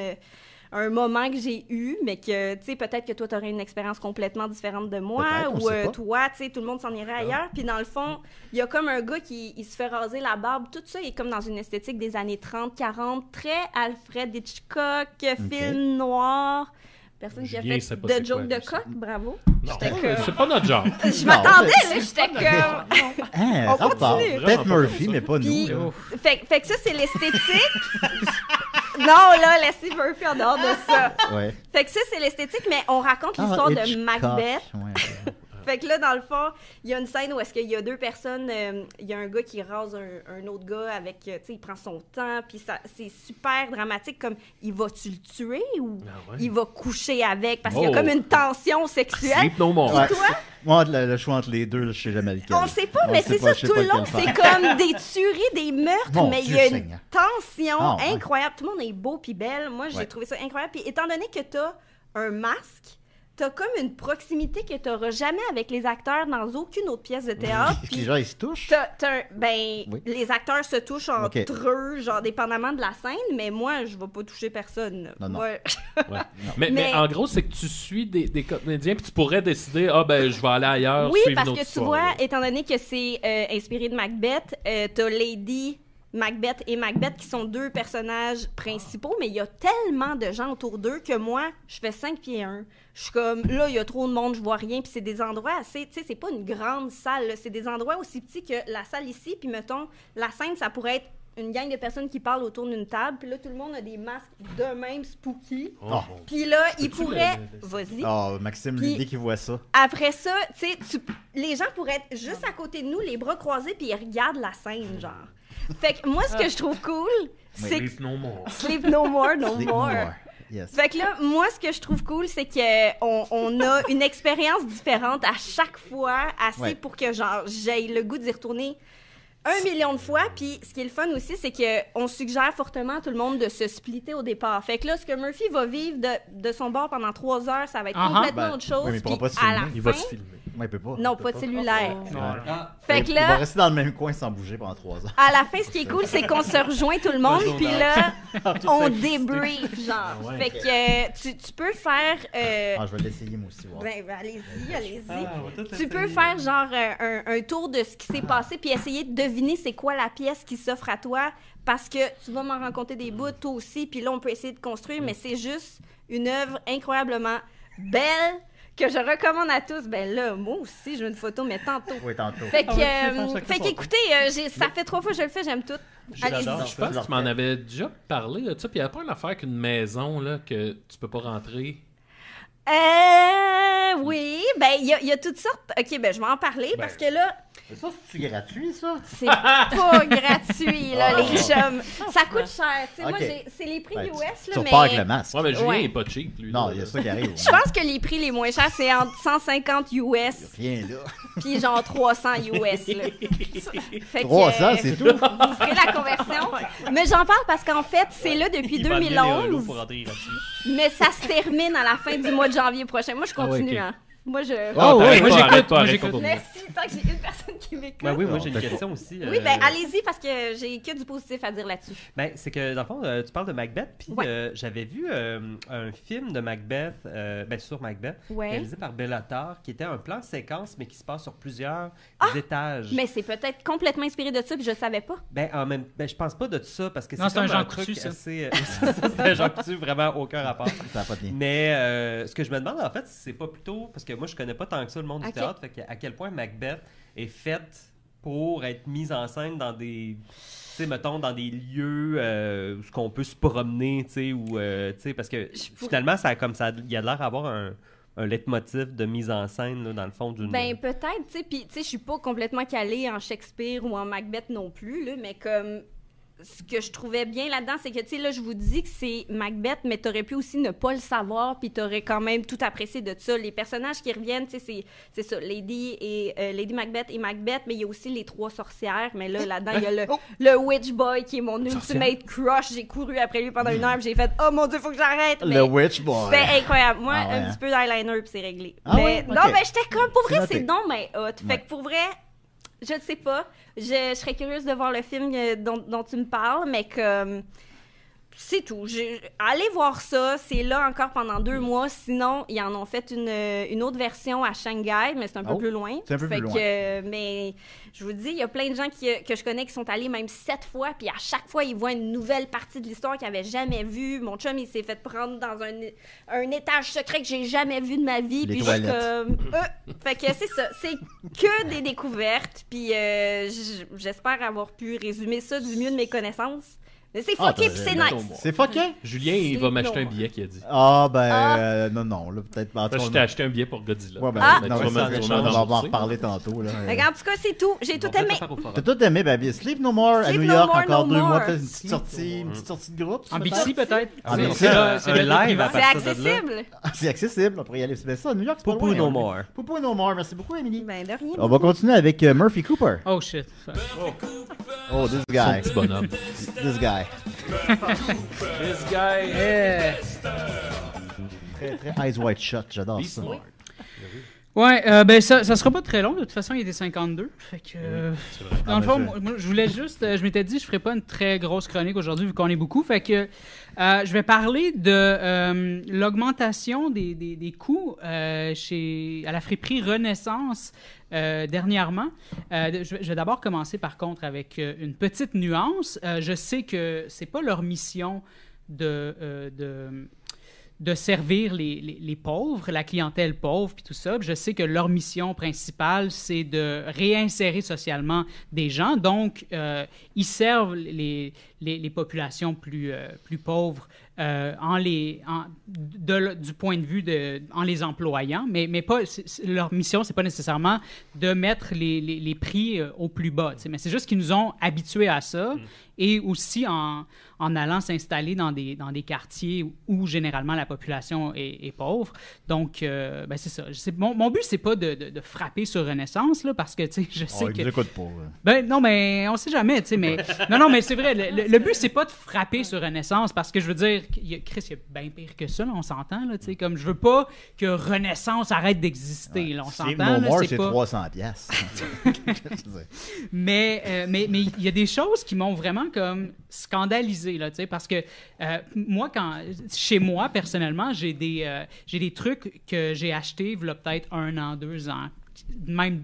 un moment que j'ai eu, mais que, tu sais, peut-être que toi, tu aurais une expérience complètement différente de moi, Peut-être, on ou sait pas. toi, tu sais, tout le monde s'en irait ailleurs. Puis dans le fond, il y a comme un gars qui il se fait raser la barbe. Tout ça est comme dans une esthétique des années 30, 40, très Alfred Hitchcock, film noir. Personne qui a Julien fait sait pas de c'est joke quoi, de ça. coq, bravo. Non, J'étais comme- c'est pas notre genre. Je Non, m'attendais, mais- là, j'étais comme... Hein, On rapport. continue. Peut-être Vraiment pas Murphy, ça. mais pas Puis- nous. là. Fait que ça, c'est l'esthétique. Non, là, laissez Murphy en dehors de ça. Ouais. Fait que ça, c'est l'esthétique, mais on raconte Ah, l'histoire de Hitchcock. Macbeth. Ouais, ouais. Fait que là, dans le fond, il y a une scène où est-ce qu'il y a 2 personnes, il y a un gars qui rase un autre gars avec, tu sais, il prend son temps, puis ça, c'est super dramatique, comme, il va-tu le tuer ou Ah ouais. il va coucher avec, parce qu'il y a Oh. comme une tension sexuelle. Sleep no more. Ouais. Toi, Moi, le choix entre les deux, là, je sais jamais lequel. on sait pas, On mais sait c'est pas, ça je sais tout pas le long. lequel C'est faire. comme des tueries, des meurtres, Mon mais Dieu il y a une Seigneur. tension Ah, ouais. incroyable. Tout le monde est beau puis belle. Moi, j'ai Ouais. trouvé ça incroyable. Puis étant donné que t'as un masque, t'as comme une proximité que t'auras jamais avec les acteurs dans aucune autre pièce de théâtre. Les Puis gens, ils se touchent. ben, Oui. les acteurs se touchent entre Ok. eux, genre dépendamment de la scène, mais moi, je vais pas toucher personne. Non, non. Moi, Ouais. Mais en gros, c'est que tu suis des comédiens puis tu pourrais décider, ah ben, je vais aller ailleurs, oui, suivre parce une autre que tu histoire. vois, étant donné que c'est inspiré de Macbeth, t'as Lady Macbeth et Macbeth qui sont 2 personnages principaux, mais il y a tellement de gens autour d'eux que moi, je fais 5 pieds 1. Je suis comme, là, il y a trop de monde, je vois rien, puis c'est des endroits assez, tu sais, c'est pas une grande salle, là, c'est des endroits aussi petits que la salle ici, puis mettons, la scène, ça pourrait être une gang de personnes qui parlent autour d'une table, puis là, tout le monde a des masques de même spooky. Oh, Oh. bon. Puis là, ils Peux-tu pourraient... le- Vas-y. Oh, Maxime, Puis- l'idée qu'il voit ça. Après ça, tu sais, les gens pourraient être juste à côté de nous, les bras croisés, puis ils regardent la scène, genre. Fait que moi, ce que je trouve cool, c'est que Sleep no more. Sleep no more, no Sleep more. more. Yes. Fait que là, moi, ce que je trouve cool, c'est qu'on a une expérience différente à chaque fois, assez Ouais. pour que, genre, j'aie le goût d'y retourner 1 million de fois. Puis ce qui est le fun aussi, c'est qu'on suggère fortement à tout le monde de se splitter au départ. Fait que là, ce que Murphy va vivre de son bord pendant 3 heures, ça va être Ah-ha. complètement Ben, autre chose. oui, mais il pourra Puis pas se à la filmer. Il va fin- se filmer. Ouais, il peut pas. Non, Il pas peut de cellulaire. Ouais. Fait que Il va là, rester dans le même coin sans bouger pendant 3 heures. à la fin, ce qui est cool, c'est qu'on se rejoint tout le monde, puis là, on fait débrief, genre. Ah ouais. Fait que tu peux faire... Ah, je vais l'essayer, moi aussi. voir. ben, allez-y, allez-y. on va tout Tu peux faire genre un tour de ce qui s'est passé puis essayer de deviner c'est quoi la pièce qui s'offre à toi parce que tu vas m'en rencontrer des bouts toi aussi puis là on peut essayer de construire mais c'est juste une œuvre incroyablement belle que je recommande à tous. Ben là, moi aussi, je veux une photo, mais tantôt. Oui, tantôt. Fait que, Ah ouais, tu peux faire chaque fait fois. qu'écoutez, ça fait 3 fois que je le fais, j'aime tout. Allez-y. J'adore. Je pense que tu m'en avais déjà parlé de ça, puis il n'y a pas une affaire qu'une maison là, que tu peux pas rentrer. Oui, ben il y a toutes sortes. OK, ben je vais en parler parce que là, Mais ça, c'est gratuit, ça? c'est pas gratuit, là, les chums. Ça coûte cher. Tu sais, Ok. moi, c'est les prix Ben, US, tu là, repars avec mais le masque. Ouais, mais Julien Ouais. est pas cheap, lui. Non, là. il y a ça qui arrive. je pense que les prix les moins chers, c'est entre 150 US Rien là. puis genre 300 US, là. Fait que, 300, c'est tout? vous ferez la conversion. Mais j'en parle parce qu'en fait, c'est là depuis Il va amener les halos 2011, pour rentrer gratuit. mais ça se termine à la fin du mois de janvier prochain. Moi, je continue, Ah ouais, ok. hein. Moi, je... Ah ouais, Arrête moi, pas, j'écoute, arrête pas, moi, arrête j'écoute. pas pour moi. Merci, tant que j'ai une personne qui m'écoute. Ben oui, moi Non, j'ai une fait question aussi. Oui, ben allez-y parce que j'ai que du positif à dire là-dessus. Ben, c'est que dans le fond, tu parles de Macbeth, puis Ouais. j'avais vu un film de Macbeth, sur Macbeth, Ouais. réalisé par Bellator, qui était un plan séquence, mais qui se passe sur plusieurs étages. Mais c'est peut-être complètement inspiré de ça, puis je savais pas. Ben, je pense pas de ça, parce que Non, c'est un comme Jean truc Coutu, ça. assez... c'est un Jean Coutu, vraiment aucun rapport. Ça n'a pas de lien. Mais ce que je me demande, en fait, c'est pas plutôt... Parce que moi, je connais pas tant que ça le monde Ok. du théâtre, fait à quel point Macbeth est faite pour être mise en scène dans des... Tu sais, mettons, dans des lieux où ce qu'on peut se promener, tu sais, ou... tu sais, parce que finalement, ça a comme ça... Il y a l'air d'avoir un leitmotiv de mise en scène, là, dans le fond, d'une... Ben peut-être, tu sais, puis tu sais, je suis pas complètement calée en Shakespeare ou en Macbeth non plus, là, mais comme ce que je trouvais bien là-dedans, c'est que, tu sais, là, je vous dis que c'est Macbeth, mais t'aurais pu aussi ne pas le savoir, puis t'aurais quand même tout apprécié de ça. Les personnages qui reviennent, tu sais, c'est ça, Lady Macbeth et Macbeth, mais il y a aussi les trois sorcières, mais là-dedans, il y a le Witch Boy qui est mon ultimate crush. J'ai couru après lui pendant 1 heure, puis j'ai fait « Oh mon Dieu, faut que j'arrête! » Le Witch Boy. C'était incroyable. Moi, Ah ouais, un hein? petit peu d'eyeliner, puis c'est réglé. Ah mais, ouais? Non, Ok. mais j'étais comme, pour C'est vrai, noté. c'est non, mais hot. Fait Ouais. que pour vrai, je ne sais pas. Je serais curieuse de voir le film dont tu me parles, mais que c'est tout. Allez voir ça. C'est là encore pendant 2 mois. Sinon, ils en ont fait une autre version à Shanghai, mais c'est un peu Oh, plus loin. c'est un peu Fait plus loin. mais je vous dis, il y a plein de gens que je connais qui sont allés même 7 fois, puis à chaque fois, ils voient une nouvelle partie de l'histoire qu'ils n'avaient jamais vue. Mon chum, il s'est fait prendre dans un étage secret que j'ai jamais vu de ma vie. Les Puis je suis toilettes. comme... Fait que c'est ça. C'est que des découvertes. Puis j'espère avoir pu résumer ça du mieux de mes connaissances. Mais c'est Ah, fucké, puis c'est nice. C'est fucké? Julien, il va C'est m'acheter un long. billet, qu'il a dit. Ah, ben, non, là, peut-être pas. Je t'ai acheté un billet pour Godzilla. Ouais, ben, Ah! non, Tu vas ça, me on tourner va dans en le reparler tantôt. Là. Fait qu'en tout cas, c'est tout. J'ai tout aimé. T'as tout aimé, ben, Sleep No More à Sleep New No York, More, encore No 2 mois, More. peut-être une petite sortie de groupe. En peut-être? BC, peut-être. En C'est- BC. c'est là- c'est Un là- live à C'est partir de là. accessible. Ah, c'est accessible, on pourrait y aller. C'est ça, New York, c'est pas Poupou loin, No hein. More. Poupou No More, merci beaucoup, Emily. Ben, de rien. On va continuer avec Murphy Cooper. Oh shit. Oh, this Son guy. petit bonhomme. This guy. This guy. Très Eyes Wide Shut, j'adore Be ça. smart. Ouais, ben ça sera pas très long. De toute façon, il était 52. Fait que. C'est vrai. Dans le fond, effet. moi, je voulais juste. Je m'étais dit, je ferais pas une très grosse chronique aujourd'hui, vu qu'on est beaucoup. Fait que. Je vais parler de l'augmentation des coûts à la friperie Renaissance dernièrement. Je vais d'abord commencer, par contre, avec une petite nuance. Je sais que c'est pas leur mission de servir les pauvres, la clientèle pauvre, puis tout ça. Puis je sais que leur mission principale, c'est de réinsérer socialement des gens. Donc, ils servent les populations plus pauvres du point de vue en les employant, mais pas, leur mission, c'est pas nécessairement de mettre les prix au plus bas. Mais c'est juste qu'ils nous ont habitués à ça, et aussi en allant s'installer dans des quartiers où généralement la population est pauvre. Donc, ben c'est ça. Mon but, c'est pas de frapper sur Renaissance, là, parce que je sais Oh, que... ils nous écoutent pas. là. Ben non, mais on sait jamais, tu sais, mais... Non, mais c'est vrai, le but, c'est pas de frapper sur Renaissance, parce que je veux dire, Chris, il y a bien pire que ça, là, on s'entend, là, tu sais, comme je veux pas que Renaissance arrête d'exister, là, on Sleep s'entend, No là, More, c'est c'est pas... 300 piastres. Mais il y a des choses qui m'ont vraiment comme scandalisé, là, tu sais, parce que moi, chez moi, personnellement, j'ai des trucs que j'ai achetés il y a peut-être 1 an, 2 ans, même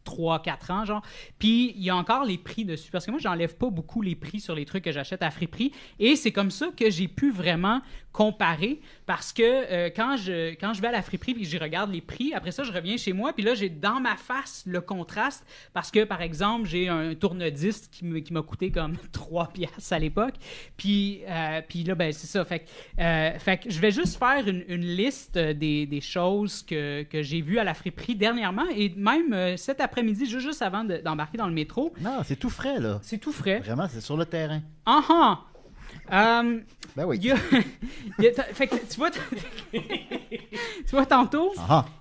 3-4 ans, genre. Puis, il y a encore les prix dessus. Parce que moi, j'enlève pas beaucoup les prix sur les trucs que j'achète à friperie. Et c'est comme ça que j'ai pu vraiment comparer parce que quand je vais à la friperie puis je regarde les prix, après ça, je reviens chez moi puis là, j'ai dans ma face le contraste parce que, par exemple, j'ai un tourne-disque qui m'a coûté comme 3 piastres à l'époque. Puis là, ben c'est ça. Fait que je vais juste faire une liste des choses que j'ai vues à la friperie dernièrement et même cet après-midi, juste avant d'embarquer dans le métro. Non, c'est tout frais, là. C'est tout frais. Vraiment, c'est sur le terrain. Ben oui. Fait que tu vois, tantôt,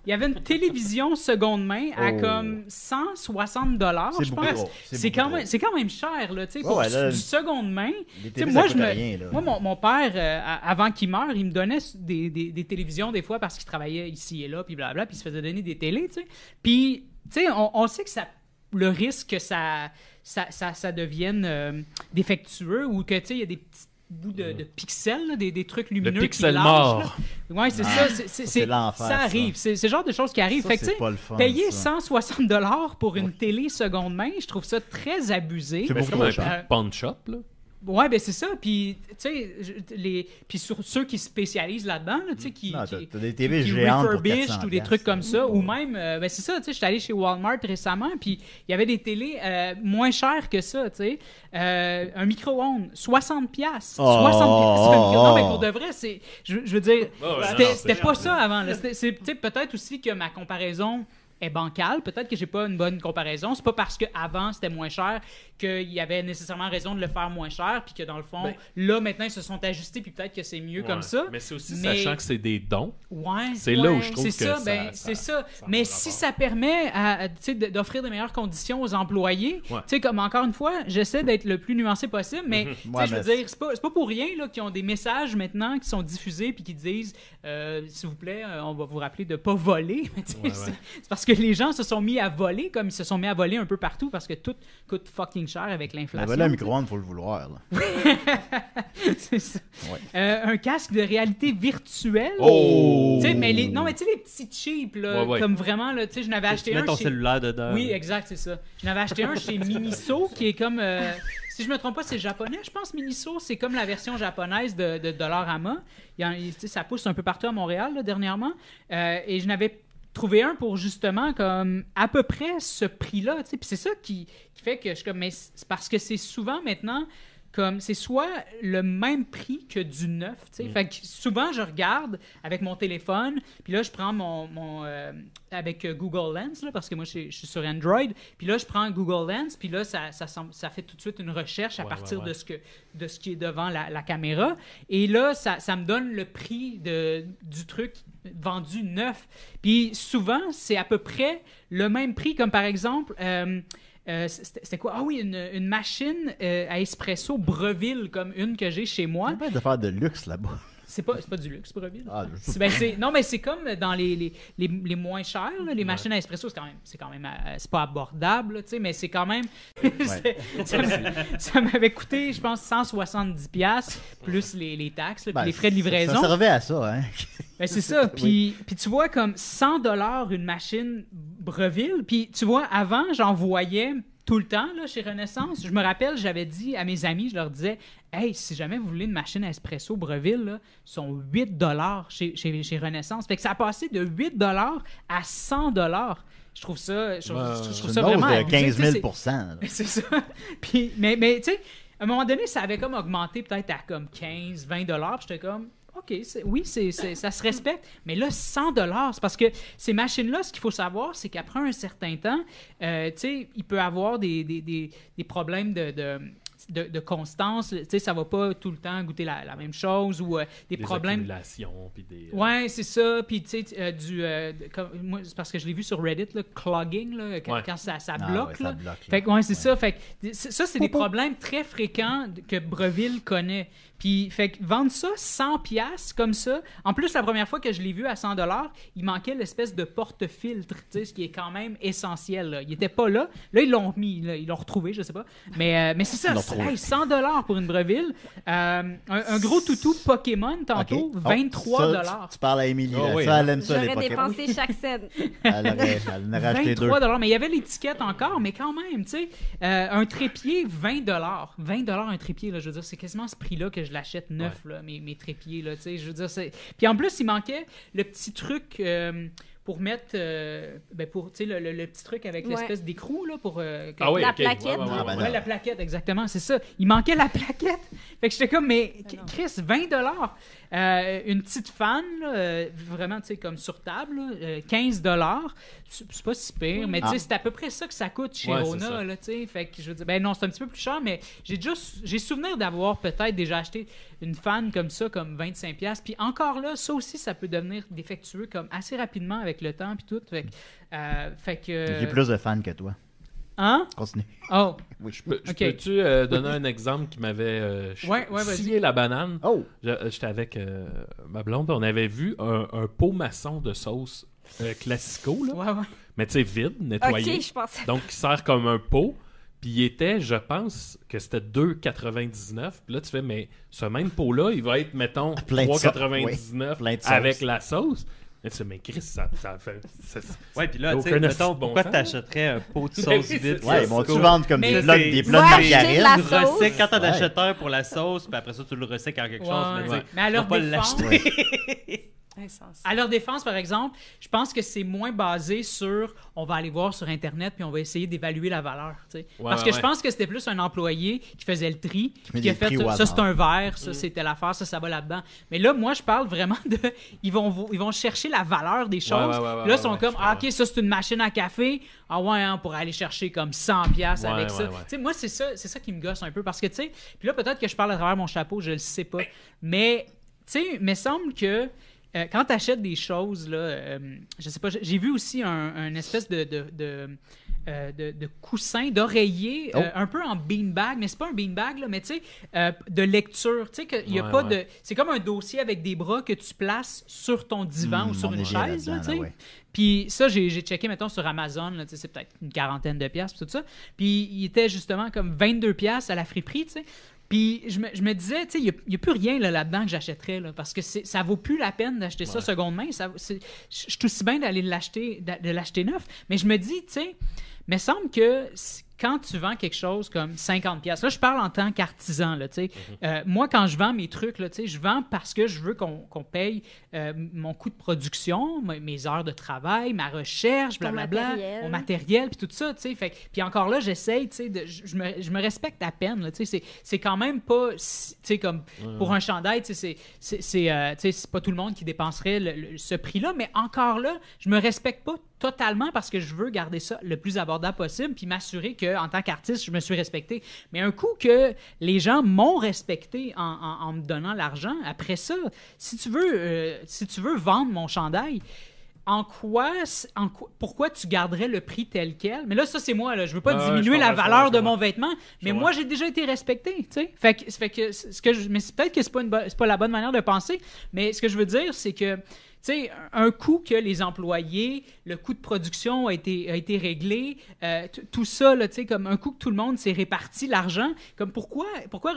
il y avait une télévision seconde main à comme $160. C'est je beaucoup pense. trop. C'est quand même cher, là, tu sais, pour là, du seconde main. Les Tu sais, télés, moi, ça coûte rien, là. moi, mon père, avant qu'il meure, il me donnait des télévisions des fois parce qu'il travaillait ici et là, puis blablabla, puis il se faisait donner des télés, tu sais. Puis, tu sais, on sait que le risque que ça devienne défectueux ou que, tu sais, il y a des petits bouts de pixels, là, des trucs lumineux Le pixel qui lâchent, mort. là. Ouais, c'est ça. C'est l'enfer, ça arrive. C'est le genre de choses qui arrivent. Ça, Fait que, c'est tu sais, pas le fun, payer ça. $160 pour une télé seconde main, je trouve ça très abusé. C'est Ben, c'est beaucoup comme trop un cher. pawn shop, là. Ouais, ben c'est ça. Puis, tu sais, puis sur ceux qui spécialisent là-dedans, là, tu sais, qui Non, t'as des TV qui géantes pour refurbished 400 ou des trucs comme ça, ou même, ben c'est ça, tu sais, j'étais allé chez Walmart récemment, puis il y avait des télés moins chères que ça, tu sais. Un micro-ondes, 60$. 60$. Non, mais pour de vrai, c'est, je veux dire, c'était pas ça avant. Là. C'est peut-être aussi que ma comparaison est bancale. Peut-être que j'ai pas une bonne comparaison. C'est pas parce qu'avant c'était moins cher qu'il y avait nécessairement raison de le faire moins cher, puis que dans le fond, là maintenant ils se sont ajustés, puis peut-être que c'est mieux comme ça. Mais c'est aussi sachant que c'est des dons. Ouais, c'est là où je trouve que ça, c'est ça. Mais si ça permet d'offrir de meilleures conditions aux employés, tu sais, comme encore une fois, j'essaie d'être le plus nuancé possible, mais je veux dire, c'est pas pour rien là, qu'ils ont des messages maintenant qui sont diffusés puis qui disent s'il vous plaît, on va vous rappeler de pas voler. C'est parce que les gens se sont mis à voler comme ils se sont mis à voler un peu partout parce que tout coûte fucking cher avec l'inflation. Voler un micro-ondes, faut le vouloir. Là. C'est ça. Un casque de réalité virtuelle. Oh! Tu sais, mais les petits cheap, là, comme vraiment, là, tu sais, je n'avais acheté tu un mets ton chez... cellulaire dedans. Oui, exact, c'est ça. Je n'avais acheté un chez Miniso, qui est comme... si je me trompe pas, c'est japonais, je pense. Miniso, c'est comme la version japonaise de Dollarama. Ça pousse un peu partout à Montréal, là, dernièrement. Et je n'avais trouvé un pour justement comme à peu près ce prix-là. Puis c'est ça qui fait que je suis comme... Mais c'est parce que c'est souvent maintenant... Comme c'est soit le même prix que du neuf, tu sais. Fait que souvent je regarde avec mon téléphone, puis là je prends mon avec Google Lens là, parce que moi je suis sur Android, puis là je prends Google Lens, puis là ça fait tout de suite une recherche à partir de ce qui est devant la caméra, et là ça me donne le prix du truc vendu neuf. Puis souvent c'est à peu près le même prix, comme par exemple c'était quoi? Ah oui, une machine à espresso Breville, comme une que j'ai chez moi. Il y a pas d'affaires de luxe là-bas. C'est pas du luxe, Breville. Ah, non, mais c'est comme dans les moins chers, là, les machines à espresso, c'est quand même c'est pas abordable, tu sais, mais c'est quand même... ça m'avait coûté, je pense, 170$ plus les taxes, là, puis les frais de livraison. Ça servait à ça, hein? Ben c'est ça. Puis tu vois, comme $100 une machine Breville. Puis tu vois, avant, j'en voyais tout le temps là, chez Renaissance. Je me rappelle, j'avais dit à mes amis, je leur disais, hey, si jamais vous voulez une machine à espresso Breville, là, sont $8 chez Renaissance. Fait que ça a passé de $8 à $100. Je trouve ça, je trouve ça vraiment de abusé, 15 000%. C'est ça. Puis, mais tu sais, à un moment donné, ça avait comme augmenté peut-être à comme 15, $20. Puis j'étais comme... OK, ça se respecte. Mais là, $100, c'est parce que ces machines-là, ce qu'il faut savoir, c'est qu'après un certain temps, tu sais, il peut avoir des problèmes de constance. Tu sais, ça va pas tout le temps goûter la même chose ou des problèmes... accumulations, puis des... Ouais, c'est ça. Puis, tu sais, moi, c'est parce que je l'ai vu sur Reddit, là, clogging, là, quand ça bloque. Ouais, là. ça bloque, Fait que, ouais, c'est ça. Fait que, ça, c'est des problèmes très fréquents que Breville connaît. Puis, fait que vendre ça 100$ comme ça. En plus, la première fois que je l'ai vu à $100, il manquait l'espèce de porte-filtre, tu sais, ce qui est quand même essentiel. Là. Il était pas là. Là, ils l'ont mis, là, ils l'ont retrouvé, je sais pas. Mais c'est ça. trop. Hey, 100$ pour une Breville. Un gros toutou Pokémon, tantôt, Ok. 23$. Ça, tu parles à Émilie. Ah là. oui, Ça, hein. elle aime ça, les J'aurais Pokémon. dépensé chaque scène. Elle en aurait acheté 2. 23$. Mais il y avait l'étiquette encore, mais quand même, tu sais, un trépied, 20$. 20$ un trépied, là, je veux dire, c'est quasiment ce prix-là que je l'achète neuf, là, mes trépieds, là, tu sais, je veux dire, c'est... Puis en plus, il manquait le petit truc... pour mettre, pour, tu sais, le petit truc avec l'espèce d'écrou, là, pour... Ah oui, La ok. plaquette. Ouais, ouais, ouais, Ah, ben ouais. Ouais, la plaquette, exactement, c'est ça. Il manquait la plaquette. Fait que j'étais comme, mais Chris, 20$. Une petite fan, là, vraiment, tu sais, comme sur table, là, 15$. C'est pas si pire, mais tu sais, c'est à peu près ça que ça coûte chez Ouais, c'est Rona, ça. là, tu sais. Fait que je veux dire, ben non, c'est un petit peu plus cher, mais j'ai souvenir d'avoir peut-être déjà acheté une fan comme ça, comme 25$. Puis encore là, ça aussi, ça peut devenir défectueux comme assez rapidement avec le temps, puis tout. Fait que... J'ai plus de fans que toi. Hein? Continue. Oh, Je Ok. peux-tu donner un exemple qui m'avait Ouais, vas-y. scié la banane? Oh! J'étais avec ma blonde, on avait vu un pot maçon de sauce classico, là, ouais, ouais. mais tu sais, vide, nettoyé. Ok, je pensais. Donc, qui sert comme un pot. Puis il était, je pense, que c'était 2,99. Puis là, tu fais, mais ce même pot-là, il va être, mettons, Plein de 3,99 plein de sauce. avec la sauce. Mais tu sais, mais Chris, ça fait... Ouais, puis là, Aucun tu sais, esti de mettons, bon pourquoi sens. t'achèterais un pot de Ben sauce oui, vide? c'est Ouais, ça, ils vont-tu cool. vendre comme Mais des c'est- blocs, des blocs Ouais, de acheter de margarine? la Tu sauce. recycles quand t'en Ouais. achètes un pour la sauce, puis après ça, tu le recycles en quelque chose. Ouais, Mais, ouais. tu sais, Mais à tu leur vas pas défense, l'acheter. Insensé. à leur défense, par exemple, je pense que c'est moins basé sur on va aller voir sur Internet puis on va essayer d'évaluer la valeur. Tu sais. Ouais, Parce ouais, que je pense que c'était plus un employé qui faisait le tri, met qui a des fait prix au ça, c'est hasard. un verre, ça, c'était l'affaire, ça va là-dedans. Mais là, moi, je parle vraiment de. Ils vont chercher la valeur des choses. ouais, ouais, Puis là, ils sont ouais, comme je ah, comprends. OK, ça, c'est une machine à café. Ah ouais, hein, pour aller chercher comme 100$ avec ça. ouais, ouais. Tu sais, moi, c'est ça qui me gosse un peu. Parce que, tu sais, puis là, peut-être que je parle à travers mon chapeau, je le sais pas. Mais, tu sais, il me semble que. Quand tu achètes des choses, là, je sais pas, j'ai vu aussi un espèce de coussin, d'oreiller, Oh. un peu en beanbag, mais c'est pas un beanbag, là, mais tu sais, de lecture. Tu sais, qu'il y a Ouais, pas ouais. de. C'est comme un dossier avec des bras que tu places sur ton divan ou sur on une est bien chaise, là, là-dedans, tu sais. là, ouais. Puis ça, j'ai checké, mettons, sur Amazon, là, tu sais, c'est peut-être une quarantaine de piastres, tout ça. Puis il était justement comme 22$ à la friperie, tu sais. Puis je me disais, tu sais, il n'y a plus rien là-dedans que j'achèterais, là, parce que ça vaut plus la peine d'acheter ça seconde main. Je suis aussi bien d'aller de l'acheter neuf. Mais je me dis, tu sais, il me semble que quand tu vends quelque chose comme 50$, là, je parle en tant qu'artisan, là, tu sais. Moi, quand je vends mes trucs, là, tu sais, je vends parce que je veux qu'on paye mon coût de production, mes heures de travail, ma recherche, Ton blablabla, matériel. mon matériel, puis tout ça, tu sais. Puis encore là, j'essaye, tu sais, je me respecte à peine, là, tu sais. C'est quand même pas, tu sais, comme pour un chandail, tu sais, c'est pas tout le monde qui dépenserait ce prix-là, mais encore là, je me respecte pas totalement parce que je veux garder ça le plus abordable possible puis m'assurer que en tant qu'artiste, je me suis respecté. Mais un coup que les gens m'ont respecté en me donnant l'argent, après ça, si tu veux vendre mon chandail, pourquoi tu garderais le prix tel quel? Mais là, ça, c'est moi. Là. Je veux pas Ouais, diminuer je la comprends, valeur je de comprends. mon vêtement, mais comprends. moi, j'ai déjà été respecté. Tu sais? Fait que mais c'est peut-être que c'est pas la bonne manière de penser, mais ce que je veux dire, c'est que tu sais, un coût que les employés, le coût de production a été réglé, tout ça, là, tu sais, comme un coût que tout le monde s'est réparti l'argent, comme pourquoi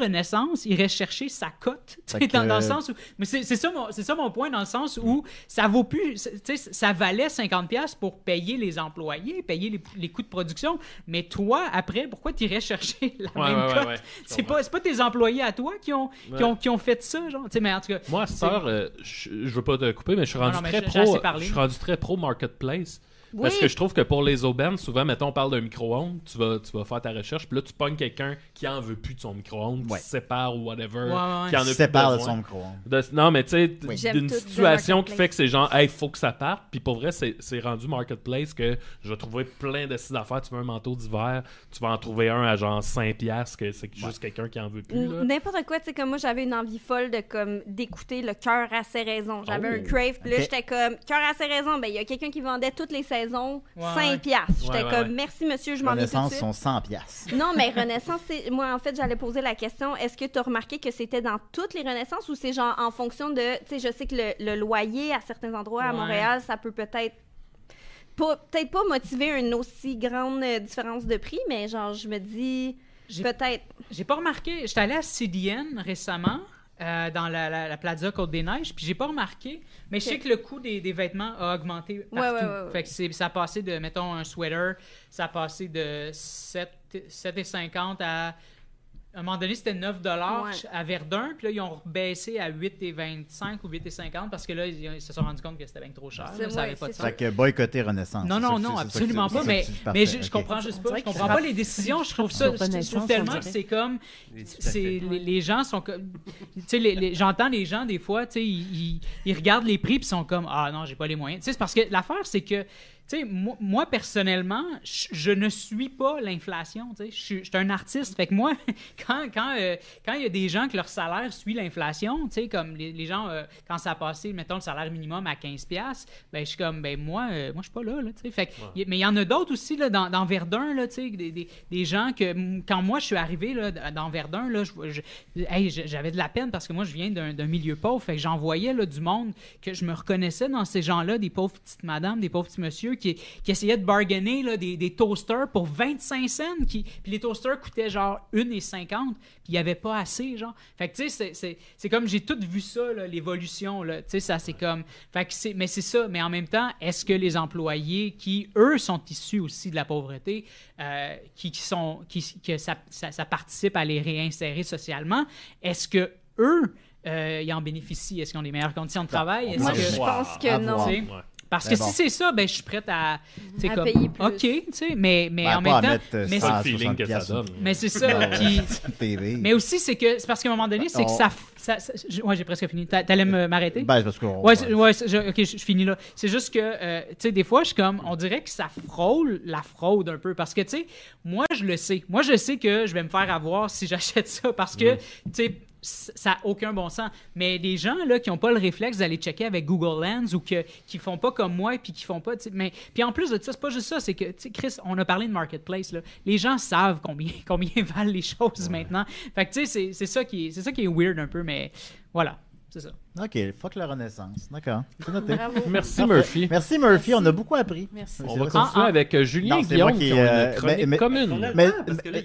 Renaissance irait chercher sa cote, tu sais, Fait que- dans le sens où, mais c'est ça mon point, dans le sens où ça vaut plus, tu sais, ça valait 50$ pour payer les employés, payer les coûts de production, mais toi, après, pourquoi tu irais chercher la Ouais, même ouais, cote? ouais, je C'est pas tes employés à toi qui ont fait ça, genre, tu sais, mais en tout cas... Moi, à cette heure, je veux pas te couper, mais je suis rendu non, mais très j'ai assez pro. parlé. Je suis rendu très pro marketplace. Oui. Parce que je trouve que pour les aubaines, souvent, mettons, on parle d'un micro-ondes, tu vas faire ta recherche, puis là, tu pognes quelqu'un qui en veut plus de son micro-ondes, Ouais. qui se sépare ou whatever, Ouais, ouais. qui en a Qui plus sépare de besoin. son micro-ondes. Non, mais tu sais, J'aime d'une tout de situation qui marketplace. fait que c'est genre, hey, faut que ça parte. Puis pour vrai, c'est rendu marketplace que je vais trouver plein de sites d'affaires. Tu veux un manteau d'hiver, tu vas en trouver un à genre 5$, que c'est juste quelqu'un qui en veut plus. Là. N'importe quoi, tu sais, comme moi, j'avais une envie folle d'écouter le cœur à ses raisons. J'avais Oh. un crave, puis là, Ok. j'étais comme, cœur à ses raisons, ben, il y a quelqu'un qui vendait toutes les saisons, Ouais, 5$. J'étais Ouais, comme, ouais. merci monsieur, je m'en vais tout de Renaissance suite. sont 100$. Non, mais Renaissance, moi, en fait, j'allais poser la question, est-ce que tu as remarqué que c'était dans toutes les Renaissances ou c'est genre en fonction de, tu sais, je sais que le loyer à certains endroits à Ouais. Montréal, ça peut peut-être pas motiver une aussi grande différence de prix, mais genre, je me dis, Peut-être. J'ai pas remarqué. J'étais allé à CDN récemment, dans la Plaza Côte-des-Neiges, puis j'ai pas remarqué, mais je sais que le coût des vêtements a augmenté partout. Ouais. Fait que ça a passé de, mettons, un sweater, ça a passé de 7,50 à... À un moment donné, c'était 9 $ à Verdun, puis là, ils ont baissé à 8,25 ou 8,50 parce que là, ils se sont rendus compte que c'était bien trop cher. Là, ça avait pas de sens. Fait que boycotter Renaissance. Non, absolument pas. Mais je comprends juste pas. Je comprends pas les décisions. Je trouve tellement que c'est comme. Les gens sont comme. Tu sais, j'entends les gens, des fois, tu sais, ils regardent les prix, puis ils sont comme, ah non, j'ai pas les moyens. Tu sais, c'est parce que l'affaire, c'est que. Tu sais, moi, personnellement, je ne suis pas l'inflation. Tu sais, je suis un artiste. Fait que moi, quand il y a des gens que leur salaire suit l'inflation, tu sais, comme les gens, quand ça a passé, mettons, le salaire minimum à $15, ben, je suis comme, ben, moi, je suis pas là, tu sais. Fait que, mais il y en a d'autres aussi, là, dans Verdun, là, tu sais, des gens que, quand moi, je suis arrivé, là, dans Verdun, là, j'avais de la peine parce que moi, je viens d'un milieu pauvre. Fait que j'en voyais, là, du monde que je me reconnaissais dans ces gens-là, des pauvres petites madames, des pauvres petits messieurs qui essayaient de bargainer là, des toasters pour 25 cents. Puis les toasters coûtaient genre 1,50 $, puis il n'y avait pas assez, genre. Fait que, tu sais, c'est comme, j'ai tout vu ça, là, l'évolution, là. Tu sais, ça, c'est comme... Fait que mais c'est ça. Mais en même temps, est-ce que les employés qui, eux, sont issus aussi de la pauvreté, que ça participe à les réinsérer socialement, est-ce que eux, ils en bénéficient? Est-ce qu'ils ont des meilleures conditions de travail? Moi, je pense que non. Parce que si c'est ça, ben je suis prête à comme, payer plus. OK, tu sais, mais en même temps, mais c'est le feeling que ça donne. Mais c'est ça. Puis, mais aussi c'est parce qu'à un moment donné, c'est que ça ouais, j'ai presque fini. T'allais m'arrêter? Ben, parce que OK, je finis là. C'est juste que tu sais, des fois je suis comme, on dirait que ça frôle la fraude un peu parce que tu sais, moi je le sais. Moi je sais que je vais me faire avoir si j'achète ça parce que tu sais, ça n'a aucun bon sens. Mais des gens là, qui n'ont pas le réflexe d'aller checker avec Google Lens ou qui font pas comme moi et qui font pas... Mais, puis en plus de ça, c'est pas juste ça, c'est que, Chris, on a parlé de Marketplace. Là. Les gens savent combien valent les choses maintenant. Fait que tu sais, c'est ça qui est weird un peu, mais voilà, c'est ça. OK, fuck la Renaissance. D'accord, c'est noté. Merci Murphy. Merci Murphy, on a beaucoup appris. Merci. On va continuer avec Julien et Guillaume qui ont une chronique commune. Mais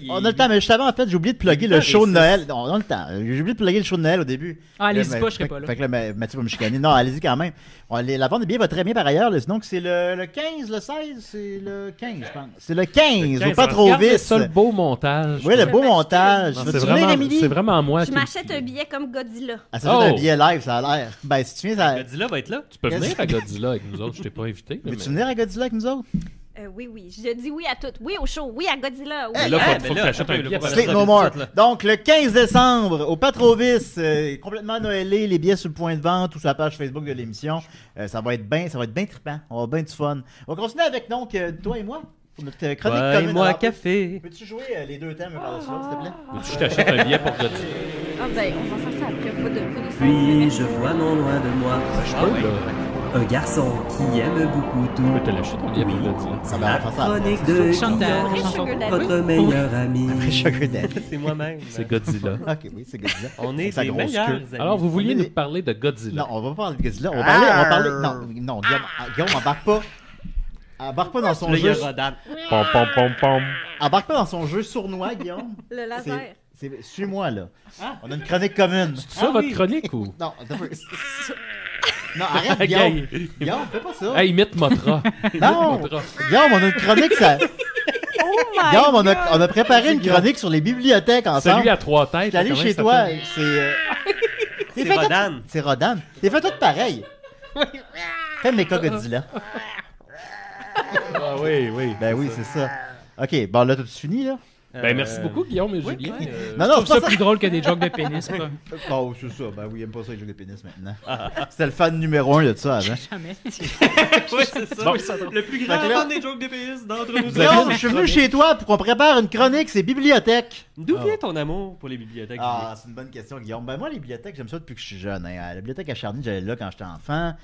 on a le temps, mais juste avant, en fait, j'ai oublié de plugger le show de Noël. On a le temps. J'ai oublié de plugger le show de Noël au début. Ah, allez-y pas, je serai pas là. Fait que là, Mathieu va me chicaner. Non, allez-y quand même. La vente des billets va très bien par ailleurs. Donc, c'est le 15, le 16, c'est le 15, je pense. C'est le 15, faut pas trop vite. C'est ça le beau montage. Oui, le beau montage. C'est vraiment moi. Je m'achète un billet comme Godzilla. Ah, ça va être un billet live, ça a l'air. Ben, si tu viens, ça... Godzilla va être là. Tu peux venir à Godzilla avec nous autres, je t'ai pas invité. Veux-tu venir à Godzilla avec nous autres? Oui. Je dis oui à tout. Oui au show. Oui à Godzilla. Oui. Là, faut que tu achètes un billet. Sleep No More. Donc, le 15 décembre, au Patrovis, complètement noëlé, les billets sur le point de vente ou sur la page Facebook de l'émission. Ça va être bien trippant. On va avoir bien du fun. On va continuer avec, donc, toi et moi. Pour notre chronique commune. Moi, café. Peux-tu jouer les deux thèmes par-dessus, s'il te plaît? Veux-tu que je t'achète un billet pour Godzilla? Ah ben, on va faire ça après. Pas de Puis je vois non loin de moi Je peux, là. un garçon qui aime beaucoup Je peux tout. te l'acheter ton billet pour Godzilla. Ça va faire ça. Chronique de Chante ta Guillaume, chanson. Sugar Daddy. votre meilleur ami. Après Sugar Daddy. C'est moi-même. C'est Godzilla. Ok, oui, c'est Godzilla. On est Sa des grosse meilleurs queue. amis. Alors, vous vouliez On est nous des- parler de Godzilla. Non, on va pas parler de Godzilla. On va parler. Non, Guillaume, embarque pas. Embarque pas dans son Là, il y a jeu. Rodan. Pom, pom, pom, pom. Embarque pas dans son jeu sournois, Guillaume. Le laser. Suis-moi, là. On a une chronique commune. C'est ça votre chronique ou? Non, attends un peu. Non, arrête, Guillaume. Guillaume, fais pas ça. Hey, imite Motra. Non, Motra. Guillaume, on a une chronique, ça. Oh my Guillaume, God. on a préparé une chronique sur les bibliothèques ensemble. Celui à trois têtes. Je suis allé comment chez il toi, s'appelle? c'est... C'est Rodan. C'est Rodan. T'es fait tout pareil. Fais Mecha Godzilla. Ah oui. Ben oui, c'est ça. Ok, bon là, t'as-tu fini, là? Ben merci beaucoup, Guillaume et Julien. Non, Je non, trouve c'est ça pas plus drôle que des jokes de pénis. quoi. Oh, c'est ça. Ben oui, il aime pas ça, les jeux de pénis maintenant. C'était le fan numéro 1 de ça avant. Jamais. Oui, c'est ça. Bon. Le plus grand Fait que là- fan des jokes DPS d'entre nous. Guillaume, je suis venu chez toi pour qu'on prépare une chronique, c'est bibliothèque. D'où vient ton amour pour les bibliothèques? Ah, c'est une bonne question, Guillaume. Ben moi, les bibliothèques, j'aime ça depuis que je suis jeune. Hein. À la bibliothèque à Charny, j'allais là quand j'étais enfant.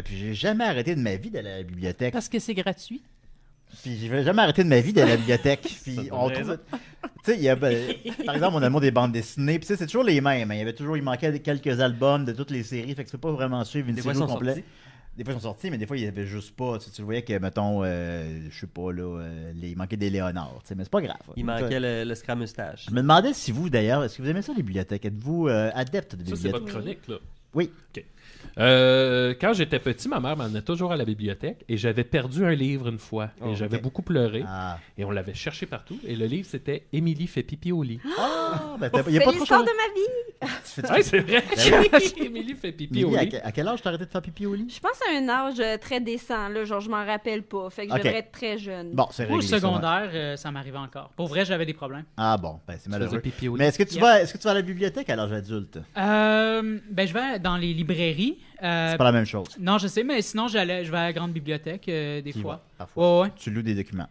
Puis j'ai jamais arrêté de ma vie d'aller à la bibliothèque. Parce que c'est gratuit. Puis j'ai jamais arrêté de ma vie d'aller à la bibliothèque. Puis donne on raison. trouve... Tu sais, il y a, par exemple, mon amour des bandes dessinées. Puis tu sais, c'est toujours les mêmes. Hein. Il manquait quelques albums de toutes les séries. Fait que tu peux pas vraiment suivre une Des série fois, au ils sont complet. sortis. Des fois, ils sont sortis, mais des fois, il y avait juste pas. Tu le voyais que, mettons, je sais pas, là, il manquait des Léonard. Mais c'est pas grave. Il manquait le scramustage. Je me demandais si vous, d'ailleurs, est-ce que vous aimez ça, les bibliothèques? Êtes-vous adepte de Ça, c'est bibliothèques? votre chronique, là. Oui. OK. Quand j'étais petit, ma mère m'emmenait toujours à la bibliothèque et j'avais perdu un livre une fois. Oh, et j'avais ok. beaucoup pleuré. Ah, Et on l'avait cherché partout. Et le livre, c'était Émilie fait pipi au lit. ben, il n'y a C'est pas trop l'histoire chose. de ma vie. Ouais, c'est vrai. Ben Émilie fait pipi au Lily, lit. à quel âge t'as arrêté de faire pipi au lit? Je pense à un âge très décent, là, genre je m'en rappelle pas. Fait que je Ok. devrais être très jeune. Bon, c'est Au réglé. ça, ouais. secondaire, ça m'arrive encore. Pour vrai, j'avais des problèmes. Ah bon, ben, c'est Tu faisais malheureux. pipi au lit. Mais est-ce que tu Yep. vas, est-ce que tu vas à la bibliothèque à l'âge adulte? Ben, je vais dans les librairies. C'est pas la même chose. Non, je sais, mais sinon, je vais à la grande bibliothèque des Tu y fois. vas, parfois. Ouais. Tu loues des documents.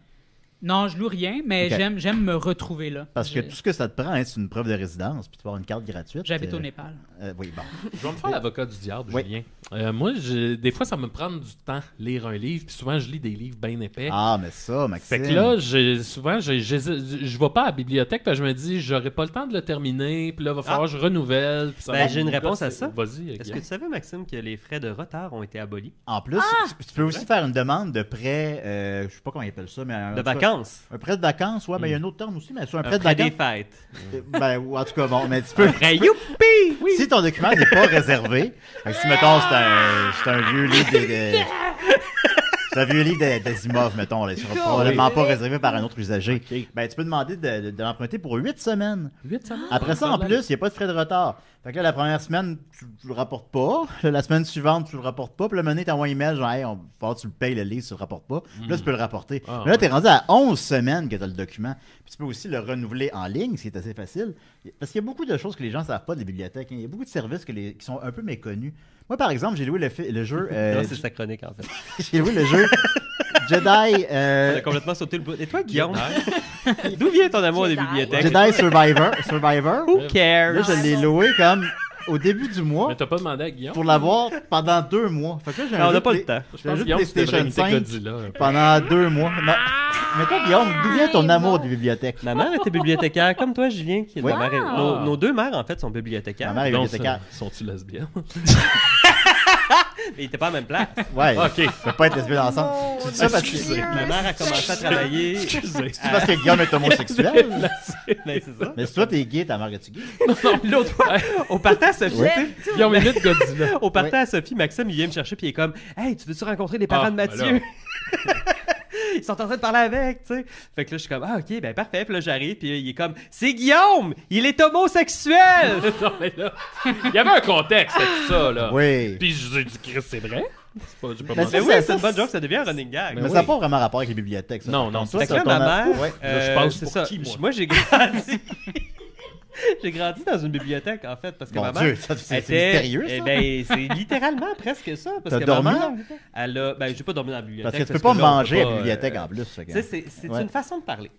Non, je loue rien, mais Ok. j'aime me retrouver là. Parce que Je- tout ce que ça te prend, hein, c'est une preuve de résidence, puis tu vas avoir une carte gratuite. J'habite au Népal. Oui, bon. Je vais me faire l'avocat du diable, Oui. Julien. Moi, des fois, ça me prend du temps lire un livre, puis souvent, je lis des livres bien épais. Ah, mais ça, Maxime. Fait que là, souvent, je vais pas à la bibliothèque, parce que je me dis, j'aurai pas le temps de le terminer, puis là, il va falloir que je renouvelle. Puis ça Ben, va- j'ai une réponse à ça. Vas-y, Est-ce que Guillaume. tu savais, Maxime, que les frais de retard ont été abolis? En plus, tu peux aussi faire une demande de prêt, je sais pas comment ils appellent ça, mais De vacances? Un prêt de vacances, ouais, mais il y a un autre terme aussi, mais c'est un prêt Un de prêt des vacances. fêtes. Ben, ou en tout cas, bon, mais tu peux. Prêt youpi! Oui! Si ton document n'est pas réservé, fait que si, mettons, c'est un vieux livre c'est un vieux livre d'Asimov, mettons, là, il sera probablement pas réservé par un autre usager. Ben, tu peux demander de l'emprunter pour 8 semaines. 8 semaines? Après ça, en plus, il n'y a pas de frais de retard. Fait que là, la première semaine, tu le rapportes pas. Là, la semaine suivante, tu le rapportes pas. Puis le moment donné, t'envoies un email, genre, hey, tu le payes le livre, tu le rapportes pas. Puis là, tu peux le rapporter. Ah, Mais là, t'es rendu à 11 semaines que t'as le document. Puis tu peux aussi le renouveler en ligne, ce qui est assez facile. Parce qu'il y a beaucoup de choses que les gens ne savent pas des bibliothèques. Il y a beaucoup de services qui sont un peu méconnus. Moi, par exemple, j'ai loué le jeu. Là, c'est sa chronique, en fait. J'ai loué le jeu Jedi. On a complètement sauté le bout. Et toi, Guillaume? D'où vient ton amour des Jedi. bibliothèques? Jedi Survivor. Who cares? Là, je l'ai loué comme au début du mois Mais t'as pas demandé à Guillaume? pour l'avoir pendant 2 mois. Fait que là, j'ai Non, un on jeu n'a pas de le temps. Je j'ai un pense jeu que de Guillaume, c'était PlayStation 5 Godzilla. pendant 2 mois. Mais toi, Guillaume, d'où vient ton amour des bibliothèques? Ma mère était bibliothécaire, comme toi, Julien. Qui est Oui. ma mère est- Ah. nos deux mères, en fait, sont Ma bibliothécaires. mère est Donc, bibliothécaire. sont-tu lesbiennes? Mais ils n'étaient pas à la même place. Ouais, Ok. on peut pas être lesbiennes ensemble. Tu dis ça parce que Excusez. Ma mère a commencé à travailler. Excusez. c'est parce que Guillaume est homosexuel. Ben, c'est ça. Mais si toi, t'es gay, ta mère est-tu gay? L'autre fois, au partant à Sophie, Ouais. tu sais, Guillaume imite Godzilla. au partant à Sophie, Maxime, il vient me chercher, puis il est comme, hey, tu veux-tu rencontrer les parents Ah, de ben Mathieu? Ils sont en train de parler avec, tu sais. Fait que là, je suis comme, ah, ok, ben parfait. Puis là, j'arrive, puis il est comme, c'est Guillaume! Il est homosexuel! Non, mais là, il y avait un contexte avec ça, là. Oui. Puis je dit, Chris, c'est vrai? C'est pas, j'ai pas Mais menti. Mais ça, oui, ça, c'est une ça, bonne joke, ça devient un running gag. Mais ça n'a pas vraiment rapport avec les bibliothèques. Ça, Non, par non, contre. Fait que là, ton ma a- mère, Ouais. Là, je pense c'est pour ça. qui, moi? Moi, j'ai grandi. J'ai grandi dans une bibliothèque, en fait, parce que Mon ma Dieu, mère ça, c'est était... mystérieux, ça. Eh ben, c'est littéralement presque ça. Parce T'as que dormi ma dans mère, la bibliothèque? elle a... Ben, j'ai pas dormi dans la bibliothèque. Parce que tu peux pas là, on manger à peut la pas, bibliothèque en plus. fait que- Tu sais, c'est Ouais. une façon de parler.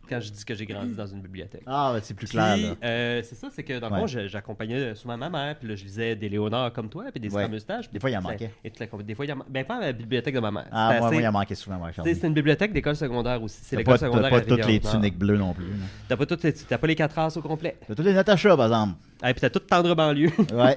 Quand je dis que j'ai grandi dans une bibliothèque. Ah, ben, c'est plus clair, Puis, là. c'est ça, c'est que dans le Ouais. fond, j'accompagnais souvent ma mère, puis là, je lisais des Léonard comme toi, puis des Ouais. Scramustaches. Des fois, il en manquait. Et toute la- des fois, il en ben, pas à la bibliothèque de ma mère. Ah, C'était moi, assez- il en manquait souvent. Ouais, tu sais, c'est une bibliothèque d'école secondaire aussi. C'est T'as l'école pas, secondaire t'as à pas toutes les Rivière-du-Nord. tuniques bleues non plus. là. T'as pas les 4 heures au complet. T'as toutes les Natacha, par exemple. Et puis t'as toute tendre banlieue. Ouais.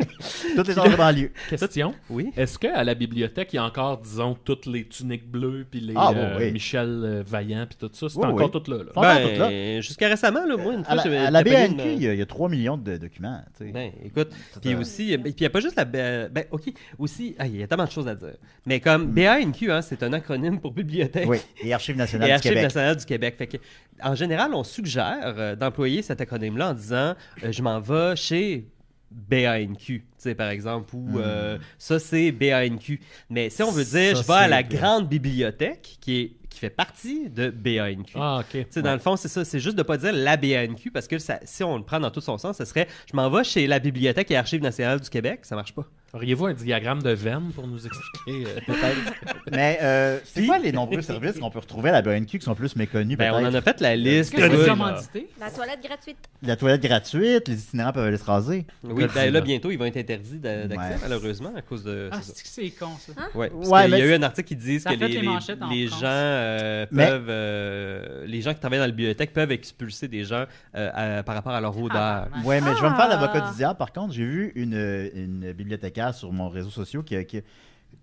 Toutes les autres banlieues. Question. Oui. Est-ce qu'à la bibliothèque, il y a encore, disons, toutes les tuniques bleues, puis les Ah, bon, oui. Michel Vaillant, puis tout ça? C'est Oui, encore oui. tout là. Sont encore toutes là. Ben, jusqu'à récemment, là, moi, une À fois, la, j'avais à la tapé BNQ, une- il y a 3 millions de documents. tu sais. Ben, écoute, C'est puis un- aussi, puis il n'y a pas juste la... Ben, OK, aussi, il y a tellement de choses à dire. Mais comme BANQ, hein, c'est un acronyme pour bibliothèque. Oui, et Archives nationales Et du Archives Québec. nationales du Québec. Fait que, en général, on suggère d'employer cet acronyme-là en disant je m'en vais chez BANQ, tu sais, par exemple, ou ça, c'est BANQ. Mais si on veut dire Ça, je vais à c'est la bien. grande bibliothèque qui fait partie de BANQ. Ah, OK. Tu sais, dans le fond, c'est ça. C'est juste de pas dire la BANQ parce que si on le prend dans tout son sens, ce serait je m'en vais chez la Bibliothèque et Archives nationales du Québec. Ça marche pas. Auriez-vous un diagramme de veine pour nous expliquer peut-être? Mais c'est Puis- quoi les nombreux services qu'on peut retrouver à la BNQ qui sont plus méconnus? Ben, on peut-être? en a fait la liste. Est-ce que c'est écoute. commandité? La toilette gratuite. La toilette gratuite, les itinérants peuvent aller se raser. Oui, Godzilla. ben là, bientôt, ils vont être interdits d'accès, Ouais. malheureusement, à cause de. Ah, c'est ça. c'est que c'est con, ça. Ouais, parce Ouais, qu'il y mais a eu c'est- un article qui dit Ça que a fait les manchettes en les France. gens Mais- peuvent. Les gens qui travaillent dans la bibliothèque peuvent expulser des gens par rapport à leur odeur. Ah, Ouais, mais je vais me faire Ah. l'avocat du diable. Par contre, j'ai vu une bibliothécaire sur mon réseau social qui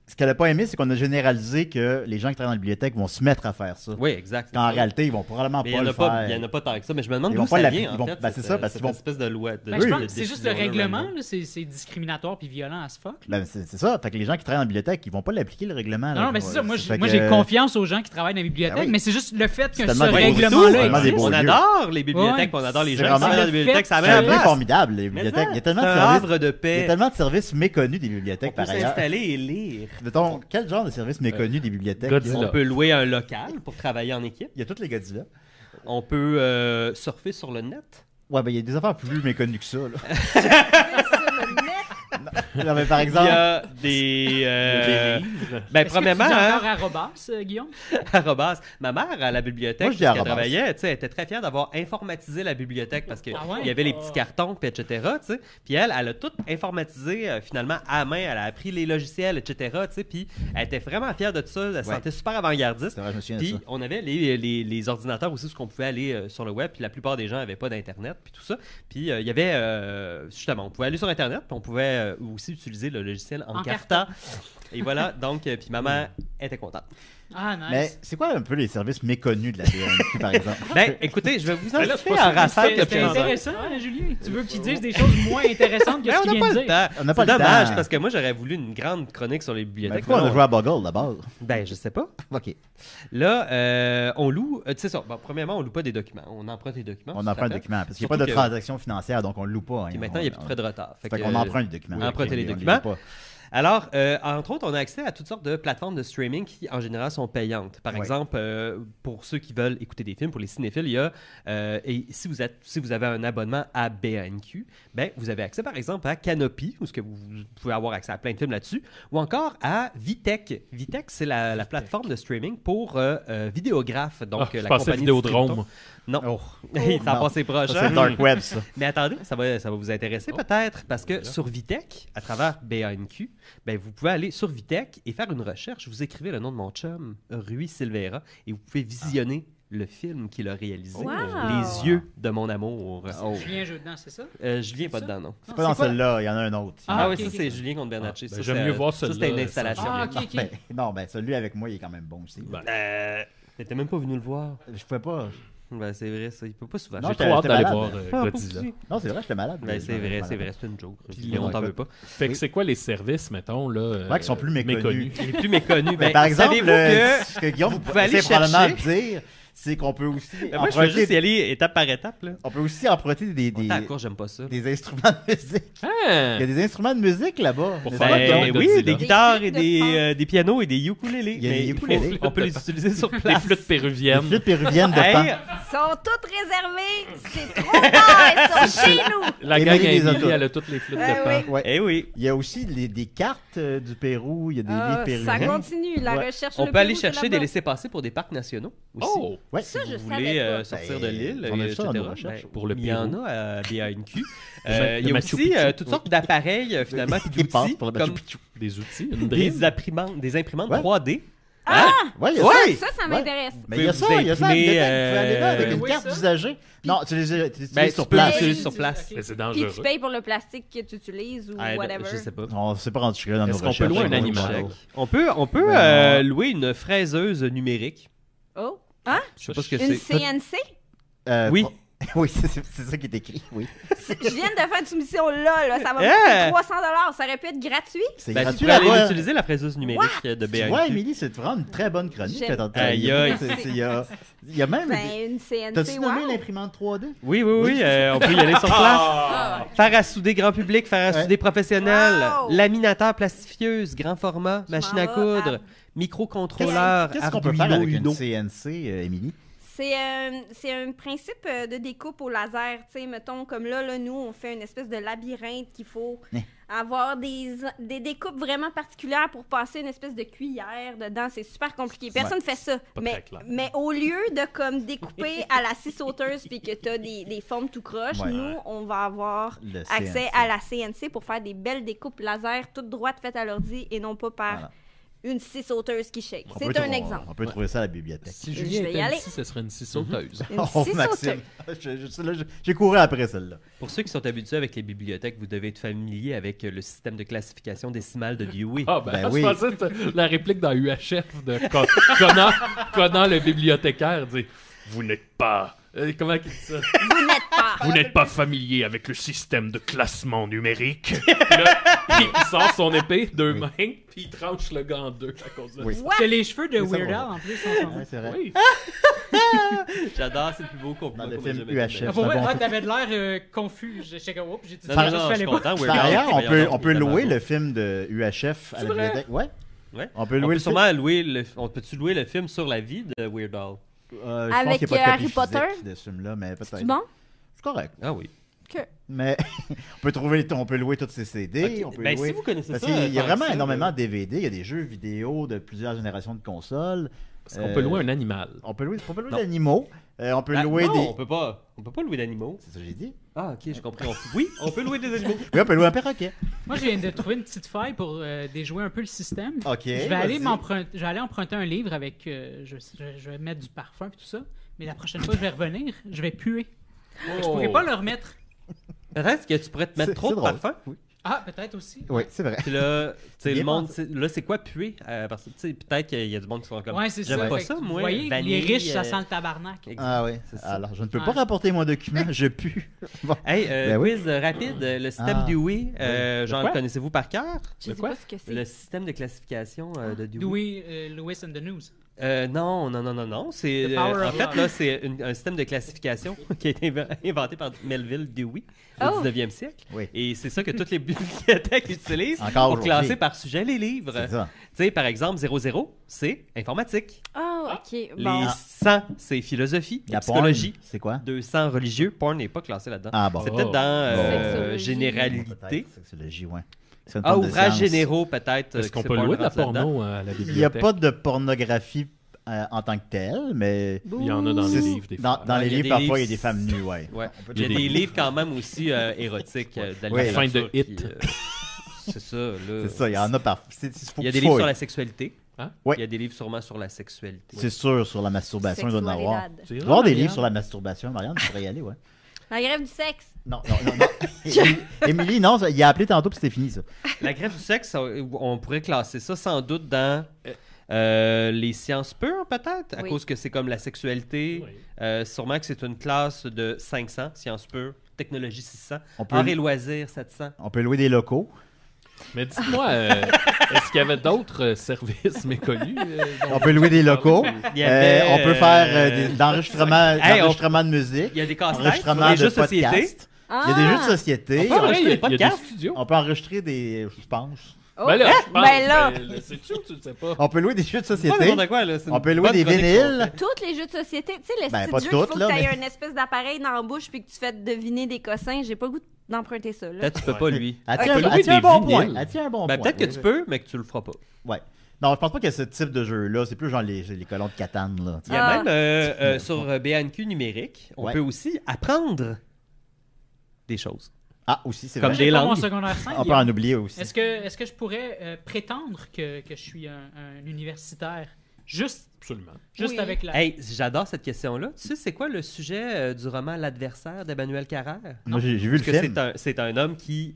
ce qu'elle n'a pas aimé, c'est qu'on a généralisé que les gens qui travaillent dans la bibliothèque vont se mettre à faire ça. Oui, exact. Quand en réalité, ils vont probablement Mais pas le il faire. n'y en a pas tant que ça, mais je me demande Ils d'où vont pas ça la- vient, ils en vont- fait. ben, c'est ça, parce cette qu'ils vont- espèce de loi. Ben, je pense que c'est juste le règlement, là, c'est discriminatoire puis violent as fuck. Ben, c'est ça. Fait que les gens qui travaillent dans la bibliothèque, ils vont pas l'appliquer le règlement. Non, là. non, mais c'est ça. Moi, Fait moi, que- j'ai confiance aux gens qui travaillent dans la bibliothèque, Ben oui. mais c'est juste le fait que C'est ce tellement des beaux règlement-là tellement des existe. beaux On lieux. adore les bibliothèques, Ouais. puis on adore les C'est gens qui vraiment travaillent dans les le bibliothèques. Ça C'est met un la lieu place. formidable, les Mais bibliothèques. ça, Il y a tellement c'est de un services. havre de Il y a paix. tellement de services méconnus des On bibliothèques, peut par ailleurs. s'installer et lire. Mettons, quel genre de services méconnus des bibliothèques? Godzilla. On peut louer un local pour travailler en équipe. Il y a toutes les Godzilla. On peut surfer sur le net. Ouais, ben il y a des affaires plus méconnues que ça, là. Non, mais par Il y exemple, a des... Ben, Est-ce que premièrement, tu dis hein, encore arrobas, Guillaume? arrobase. Ma mère, à la bibliothèque, Moi, je dis parce qu'elle arrobase. travaillait, tu sais, elle était très fière d'avoir informatisé la bibliothèque parce qu'il Ah ouais? y avait les petits cartons, puis etc. tu sais. Puis elle a tout informatisé finalement à main. Elle a appris les logiciels, etc. tu sais. Puis elle était vraiment fière de tout ça. Elle se Ouais. sentait super avant-gardiste. c'est vrai, je me souviens de ça. Puis on avait les ordinateurs aussi, où on pouvait aller sur le web. Puis la plupart des gens n'avaient pas d'Internet, puis tout ça. Puis il y avait, justement, on pouvait aller sur Internet, puis on pouvait aussi utiliser le logiciel Encarta. Et voilà, donc, puis maman était contente. Ah, nice. Mais c'est quoi un peu les services méconnus de la BNQ, par exemple? Ben, écoutez, je vais vous là, c'est inviter pas à ça. rafale C'est quelques-uns. intéressant, hein, Julien. Tu veux qu'ils disent des choses moins intéressantes que Mais ce on qu'ils n'a pas viennent de le dire. temps. On n'a C'est pas le dommage, temps. parce que moi, j'aurais voulu une grande chronique sur les Ben, bibliothèques. pourquoi on a mais joué à Boggle, d'abord? Ben, je sais pas. OK. Là, on loue... tu sais ça, bon, premièrement, on loue pas des documents. On emprunte des documents. On tu te emprunte rappelles? des documents, parce qu'il n'y a Surtout pas de que- transaction financière, donc on ne loue pas. hein. Puis maintenant, il n'y a plus de frais de retard. Fait qu'on emprunte les documents. emprunter les On documents. loue pas. Alors, entre autres, on a accès à toutes sortes de plateformes de streaming qui, en général, sont payantes. Par Ouais. exemple, pour ceux qui veulent écouter des films, pour les cinéphiles, il y a... et si vous avez un abonnement à BANQ, ben, vous avez accès, par exemple, à Canopy, où ce que vous pouvez avoir accès à plein de films là-dessus, ou encore à Vitech. Vitech, c'est la plateforme de streaming pour Vidéographe, donc je la pensais compagnie Vidéodrome. de scriptons. Non, Oh. ça a Non. passé proche. Ça, hein? c'est le dark web, ça. Mais attendez, ça va vous intéresser peut-être, parce que sur Vitech, à travers BANQ, ben, vous pouvez aller sur Vitech et faire une recherche. Vous écrivez le nom de mon chum, Rui Silveira, et vous pouvez visionner le film qu'il a réalisé, Wow. Les yeux de mon amour. Oh. Julien joue dedans, c'est ça? Julien pas ça? dedans, non. C'est pas dans quoi? celle-là, il y en a un autre. Ah, oui, ok, ça ok. c'est Julien contre Bernatchez. ben, Ça, j'aime c'est- mieux voir ça, celui-là, c'était une installation. Ah, ok, ok. Ben, non, ben celui avec moi, il est quand même bon aussi. Ben, Mais t'es même pas venu le voir. Je pouvais pas. Ben, c'est vrai, ça. Il peut pas souvent. Non, J'ai j'étais- trop hâte j'étais d'aller malade. voir Ah, Godzilla. Non, c'est vrai, j'étais malade. Ben, c'est vrai, Malade. c'est vrai, c'est une joke. Puis, Puis, on t'en ouais, veut pas. Fait que c'est quoi les services, mettons, là? Ouais, qui sont plus méconnus. Les plus méconnus. Ben, Ben, par exemple, savez-vous que... ce que Guillaume vous pouvez aller essaie probablement de chercher- dire, c'est qu'on peut aussi Ben, moi, je veux juste y emprunter, aller étape par étape, là. on peut aussi emprunter Autant à court, j'aime pas ça. des instruments de musique. Ah! Il y a des instruments de musique là-bas. Pour n'est-ce faire pas, des- Guillaume? Ben Godzilla. oui, des guitares et Des flûtes de des pianos et des ukulélés. Il y a des Mais ukulélés. on peut les utiliser sur Des place. flûtes Des péruviennes. flûtes péruviennes de Hey, pan. Ils sont toutes réservées. C'est trop tard. Elles sont chez nous. La Et gang à Émilie les Émilie, autos. elle a toutes les flûtes Ah de pan. oui. Ouais. eh oui. Il y a aussi des cartes du Pérou, il y a des Ah, livres ça péruviens. continue. La Ouais. recherche. On le peut aller Pérou, c'est chercher des là-bas. laissez-passer pour des parcs nationaux aussi. Oh! Ouais. Ça, je Vous savais voulez pas. sortir Ben, de l'île, on a etc. ça dans nos recherches. pour le il y en Pérou. a à BANQ. Le Il y a Machu aussi Picchu. toutes sortes d'appareils, finalement, puis Qui passe d'outils, pour le Machu comme Picchu. Des outils, une drill. des imprimantes Ouais. 3D. Ouais, il y a Ouais. ça. Ça m'intéresse. Mais il y a Vous ça, il y a ça à la imprimer, bibliothèque. Tu peux aller là avec une oui, carte ça. d'usager. Non, tu les utilises Ben, sur tu peux place. l'utiliser sur place. Ok. Mais c'est Puis dangereux. tu payes pour le plastique que tu utilises ou Ah, whatever. je sais pas. On s'est pas rendu jusque-là dans nos Est-ce qu'on recherches. peut louer un on animal? va- On peut Ben, louer une fraiseuse numérique. Oh. Hein? Je sais pas ce que Une c'est. CNC? Oui. Oui, c'est ça qui est écrit, oui. Je viens de faire une soumission là. Ça va me Yeah! coûter 300 $. Ça aurait pu être gratuit. C'est Ben, tu gratuit peux aller là-bas. utiliser la fraiseuse numérique de Tu BANQ. vois, Émilie, c'est vraiment une très bonne chronique. J'aime. Aïe, aïe. Il y a même... Ben, une CNC, T'as-tu nommé wow. l'imprimante 3D? Oui, on peut y aller sur place. Fer à souder grand public, fer à Ouais. souder professionnel, Wow. laminateur plastifieuse, grand format, machine à m'en vais coudre, à- microcontrôleur, Qu'est-ce qu'on peut faire Arduino avec une Uno. CNC, Émilie? C'est un principe de découpe au laser. Tu sais, mettons, comme là, nous, on fait une espèce de labyrinthe qu'il faut Hein. avoir des découpes vraiment particulières pour passer une espèce de cuillère dedans. C'est super compliqué. Personne ne fait ça. Pas Mais, très clair. mais au lieu de comme découper à la scie sauteuse puis que tu as des formes tout croche, Ouais. nous, on va avoir Le accès CNC. à la CNC pour faire des belles découpes laser toutes droites faites à l'ordi et non pas par Voilà. une scie sauteuse qui shake. On peut C'est un trou- exemple. On peut trouver ça à la bibliothèque. Si Je Julien vais y était aller. ici, ce serait une scie sauteuse. Une Oh, scie Maxime. sauteuse. J'ai couru après celle-là. Pour ceux qui sont habitués avec les bibliothèques, vous devez être familier avec le système de classification décimale de Dewey. Ah, ben, Ben je oui. pensais que c'était la réplique dans UHF de Conan le bibliothécaire dit Vous n'êtes pas. Comment il dit ça? Vous n'êtes pas. Vous n'êtes pas familier avec le système de classement numérique. Puis là, il sort son épée, deux mains, puis il tranche le gant en deux à cause de Oui. ça. What? Que les cheveux de Oui, ça Weird va. Al, en plus, sont Ouais, c'est vrai. Oui. J'adore, c'est le plus beau compliment Dans le qu'on m'a film jamais UHF. donné. Ah, pour vrai, C'est un bon ah, film. t'avais de l'air confus. J'étais comme, oups, j'ai dit Non, ça, non, je non, je suis fallait pas. content. Weird Par Al, ailleurs, voyons donc, on peut évidemment. louer le film de UHF à la vrai? bibliothèque. Ouais. Ouais. On peut On louer peut le film. sûrement louer le... On peut-tu louer le film sur la vie de Weird Al? Je pense Avec, qu'il y a pas de Harry copie Potter? physique de ce film-là, mais peut-être. C'est bon? C'est correct. Ah oui. Mais on peut louer tous ces CD. Ok, On peut ben, louer... si vous connaissez Parce ça... qu'il y a tant vraiment que ça, énormément de DVD. Il y a des jeux vidéo de plusieurs générations de consoles. Parce qu'on peut louer un animal. On peut louer Non. d'animaux. On peut Ah, louer non, des. on peut pas louer d'animaux. C'est ça que j'ai dit. Ah, ok, j'ai compris. Oui, on peut louer des animaux. Oui, on peut louer un perroquet. Moi, je viens de trouver une petite faille pour déjouer un peu le système. Ok. Je vais aller vas-y. je vais aller emprunter un livre avec. Je vais mettre du parfum et tout ça. Mais la prochaine fois que je vais revenir, je vais puer. Je pourrais pas le remettre. Peut-être que tu pourrais te mettre C'est trop de drôle. parfum. Oui. Ah, peut-être aussi. Oui, c'est vrai. Puis là, tu sais, Bien le monde, pensé. là, c'est quoi puer? Parce que, tu sais, peut-être qu'il y a du monde qui sont comme. Ouais, c'est ça. J'aime pas Fait ça, que, moi. Vous voyez, vanille, les riches, ça sent le tabarnak. exact. Ah oui. C'est ça. Alors, je ne peux Ouais. pas rapporter mon document. Je pue. Bon. Hey, Ben oui. quiz rapide. Le système Ah. Dewey, De genre, quoi? le connaissez-vous par cœur? Je De sais quoi? pas ce que c'est. Le système de classification de Dewey. Dewey, Lewis and the News. Non. C'est, The Power en of fait, Love. là, c'est un système de classification qui a été inventé par Melville Dewey au Oh. 19e siècle. Oui. Et c'est ça que toutes les bibliothèques utilisent Encore pour aujourd'hui. classer par sujet les livres. C'est ça. Tu sais, par exemple, 00, c'est informatique. Ah, ok. Les Bon. 100, c'est philosophie, La psychologie. porn, c'est quoi? 200, religieux. Porn n'est pas classé là-dedans. Ah bon. C'est peut-être dans Sexologie. généralité. Peut-être. Sexologie, ouais. C'est une Ah, forme de ouvrages science. généraux, peut-être. Est-ce que qu'on c'est peut porn louer de la rentre là-dedans. porno à la bibliothèque? Il n'y a pas de pornographie en tant que telle, mais Il y en a dans les c'est- livres, des dans, fois. dans Ah, les il y a livres, des parfois, il y a livres- des femmes nues, ouais. Ouais. On peut Il y a dire- des livres quand même aussi érotiques. de la Oui. Fin de littérature Hit. qui, c'est ça, là. C'est ça, il y en a parfois. Il y a des livres sur la sexualité. Hein? Ouais. Il y a des livres sûrement sur la sexualité. C'est sûr, sur la masturbation, il doit en avoir. Sexualidad. Tu Il iras, doit y avoir des Marianne? livres sur la masturbation, Marianne, tu pourrais y aller, ouais. La grève du sexe. Non. Émilie, non, il a appelé tantôt, puis c'était fini, ça. La grève du sexe, on pourrait classer ça sans doute dans les sciences pures, peut-être, à Oui. cause que c'est comme la sexualité. Oui. Sûrement que c'est une classe de 500, sciences pures, technologie 600, On peut- art et loisirs 700. On peut louer des locaux. Mais dites-moi, est-ce qu'il y avait d'autres services méconnus? On peut louer des locaux. Il y avait, On peut faire de l'enregistrement Hey, d'enregistrement de musique. Il y a des casse-têtes, Enregistrement des de jeux de société. podcast. Ah. Il y a des jeux de société. On peut enregistrer des il y a des podcasts. studios. On peut enregistrer des. Je pense. Oh. Ben là, je pense, Ben là. mais sais-tu ou tu le sais pas? On peut louer des jeux de Pas société. n'importe quoi, là. c'est une On peut louer bonne des chronique vinyles. qu'on fait. Tous les jeux de société, tu sais, les Ben, petits pas jeux toutes, qu'il faut là, que tu mais- une espèce d'appareil dans la bouche puis que tu fais deviner des cossins. J'ai pas le goût d'emprunter ça, là. Peut-être tu peux pas, lui. Elle Ok. tient On peut louer un des bon vinyles. point. Elle tient un bon Ben, point. peut-être que Oui, tu peux, mais que tu le feras pas. Ouais. Non, je pense pas qu'il y a ce type de jeu-là. C'est plus genre les colons de Catane, là. Il y a Ah. même sur BNQ numérique, on Ouais. peut aussi apprendre des choses. Ah, aussi, c'est Comme vrai. des Pas mon langues. secondaire 5. On peut en oublier aussi. Est-ce que je pourrais prétendre que je suis un universitaire juste Absolument. Oui. avec la. Hey, j'adore cette question-là. Tu sais, c'est quoi le sujet du roman L'adversaire d'Emmanuel Carrère? Moi, j'ai vu le Parce que film. c'est un homme qui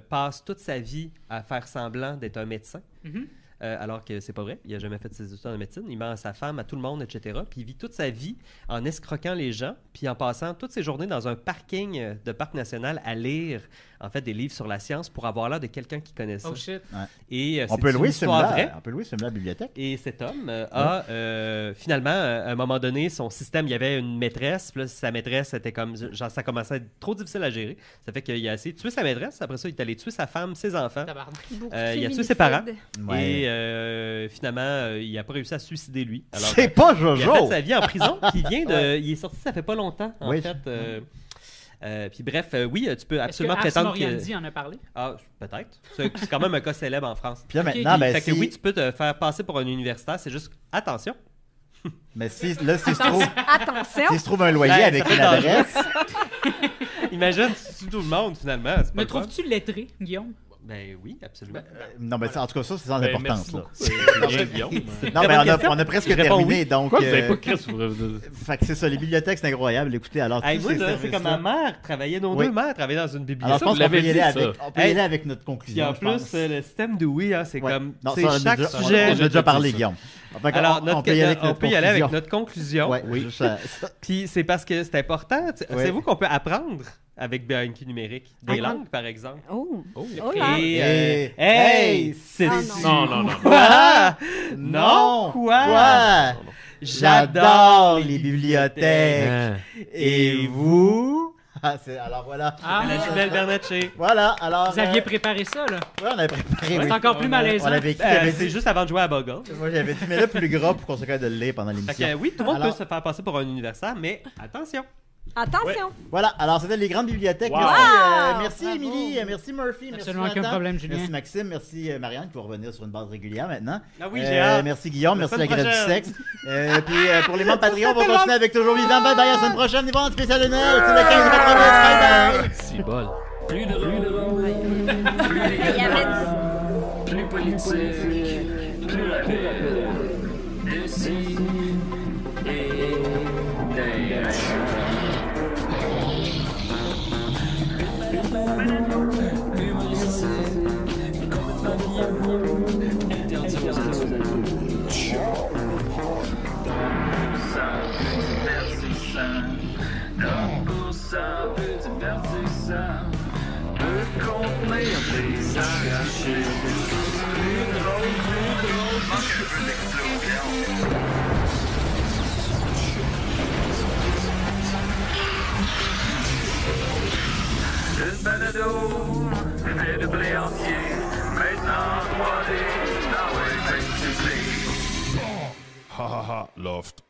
passe toute sa vie à faire semblant d'être un médecin. Mhm. Alors que c'est pas vrai, il a jamais fait ses études en médecine, il ment à sa femme, à tout le monde, etc. Puis il vit toute sa vie en escroquant les gens, puis en passant toutes ses journées dans un parking de parc national à lire en fait des livres sur la science pour avoir l'air de quelqu'un qui connaît ça. Oh shit. Et On c'est peut une louer ce histoire film-là. vraie. On peut louer ce film-là à la bibliothèque. Et cet homme a finalement, à un moment donné, son système, il y avait une maîtresse, puis là, sa maîtresse était comme, genre, ça commençait à être trop difficile à gérer. Ça fait qu'il a essayé de tuer sa maîtresse, après ça, il est allé tuer sa femme, ses enfants. Tabarnak. Beaucoup il a de tué ses parents. féminicides. Ouais. Et finalement, il n'a pas réussi à se suicider lui. Alors, C'est pas il a fait Jojo! sa vie en prison, puis il est sorti, ça fait pas longtemps, en Oui. fait. Puis bref, oui, tu peux Est-ce que absolument Ars prétendre Moriendi en a parlé? Ah, peut-être. C'est quand même un cas célèbre en France. Puis là, Ok, maintenant, ok. ben, Fait que si, oui, tu peux te faire passer pour un universitaire, c'est juste attention. mais si, là, si se trouve, Attention! s'il se trouve un loyer Ouais, avec ça une peut être adresse, Imagine tu tues tout le monde finalement. c'est pas Me le fun. trouves-tu lettré, Guillaume? Ben oui, absolument. Non, mais en tout cas, ça, c'est sans Ben, importance. merci Là. beaucoup. C'est bien, Guillaume. Non, mais on a presque Je réponds terminé, oui. donc... Quoi, vous avez pas Chris? Fait que c'est ça, les bibliothèques, c'est incroyable. Écoutez, alors, Hey, tous moi, ces là, c'est comme ma services-là- mère travaillait, nos Oui. deux mères travaillaient dans une Alors, bibliothèque. je pense vous qu'on peut l'avez y aller dit, avec, ça. on peut y aller Hey. avec notre Puis conclusion, en je pense. plus, le système de oui, hein, c'est Ouais. comme, Non, tu ça, sais, chaque on sujet... a déjà parlé, Guillaume. Fait que Alors, on peut y aller avec notre conclusion. notre conclusion. Ouais, Oui. juste ça. Puis c'est parce que c'est important. Ouais. Savez-vous qu'on peut apprendre avec BNQ numérique des Apprendre? langues, par exemple? Oh! Oh. Oh là! Et, Hey! c'est Ah, Non, non, non. Quoi? Non! Quoi? J'adore les bibliothèques. Ah. Et vous? Alors voilà. Ah, La jumelle Bernatchez. Voilà, alors... vous aviez préparé ça, là. Ouais, on avait préparé, C'est oui. encore plus malaisant. On avait écrit, t'avais C'est dit- juste avant de jouer à Boggle. Moi, j'avais dit, mais là, plus gras pour qu'on se capable de le lire pendant Fait l'émission. que, oui, tout le monde Alors- peut se faire passer pour un universitaire, mais attention. Attention! Voilà, alors c'était les grandes bibliothèques. Wow. Merci, Bravo. Émilie, merci Murphy, merci Absolument aucun Jonathan. problème, Julien. Merci Maxime, merci Marianne qui va revenir sur une base régulière maintenant. Ah oui, j'ai hâte. Merci Guillaume, merci la semaine grève du prochaine. sexe. Puis pour les membres Patreon, on va continuer avec Toujours Vivant. Bye bye, à la semaine prochaine, des ventes spéciales de Noël. C'est le 15 bye bye. Si bol. Plus de rôle, Il y avait plus politique, plus rapide. D'ici et d'ailleurs. Humoristique, complètement libre, interdit aux adultes. Divertissant, peu divertissant, peut contenir des arrachés. Plus drôle, manque un peu d'explosion. Une balado, fait de blé entier, maintenant 3D, dans les festivités. Ha ha ha, Loft.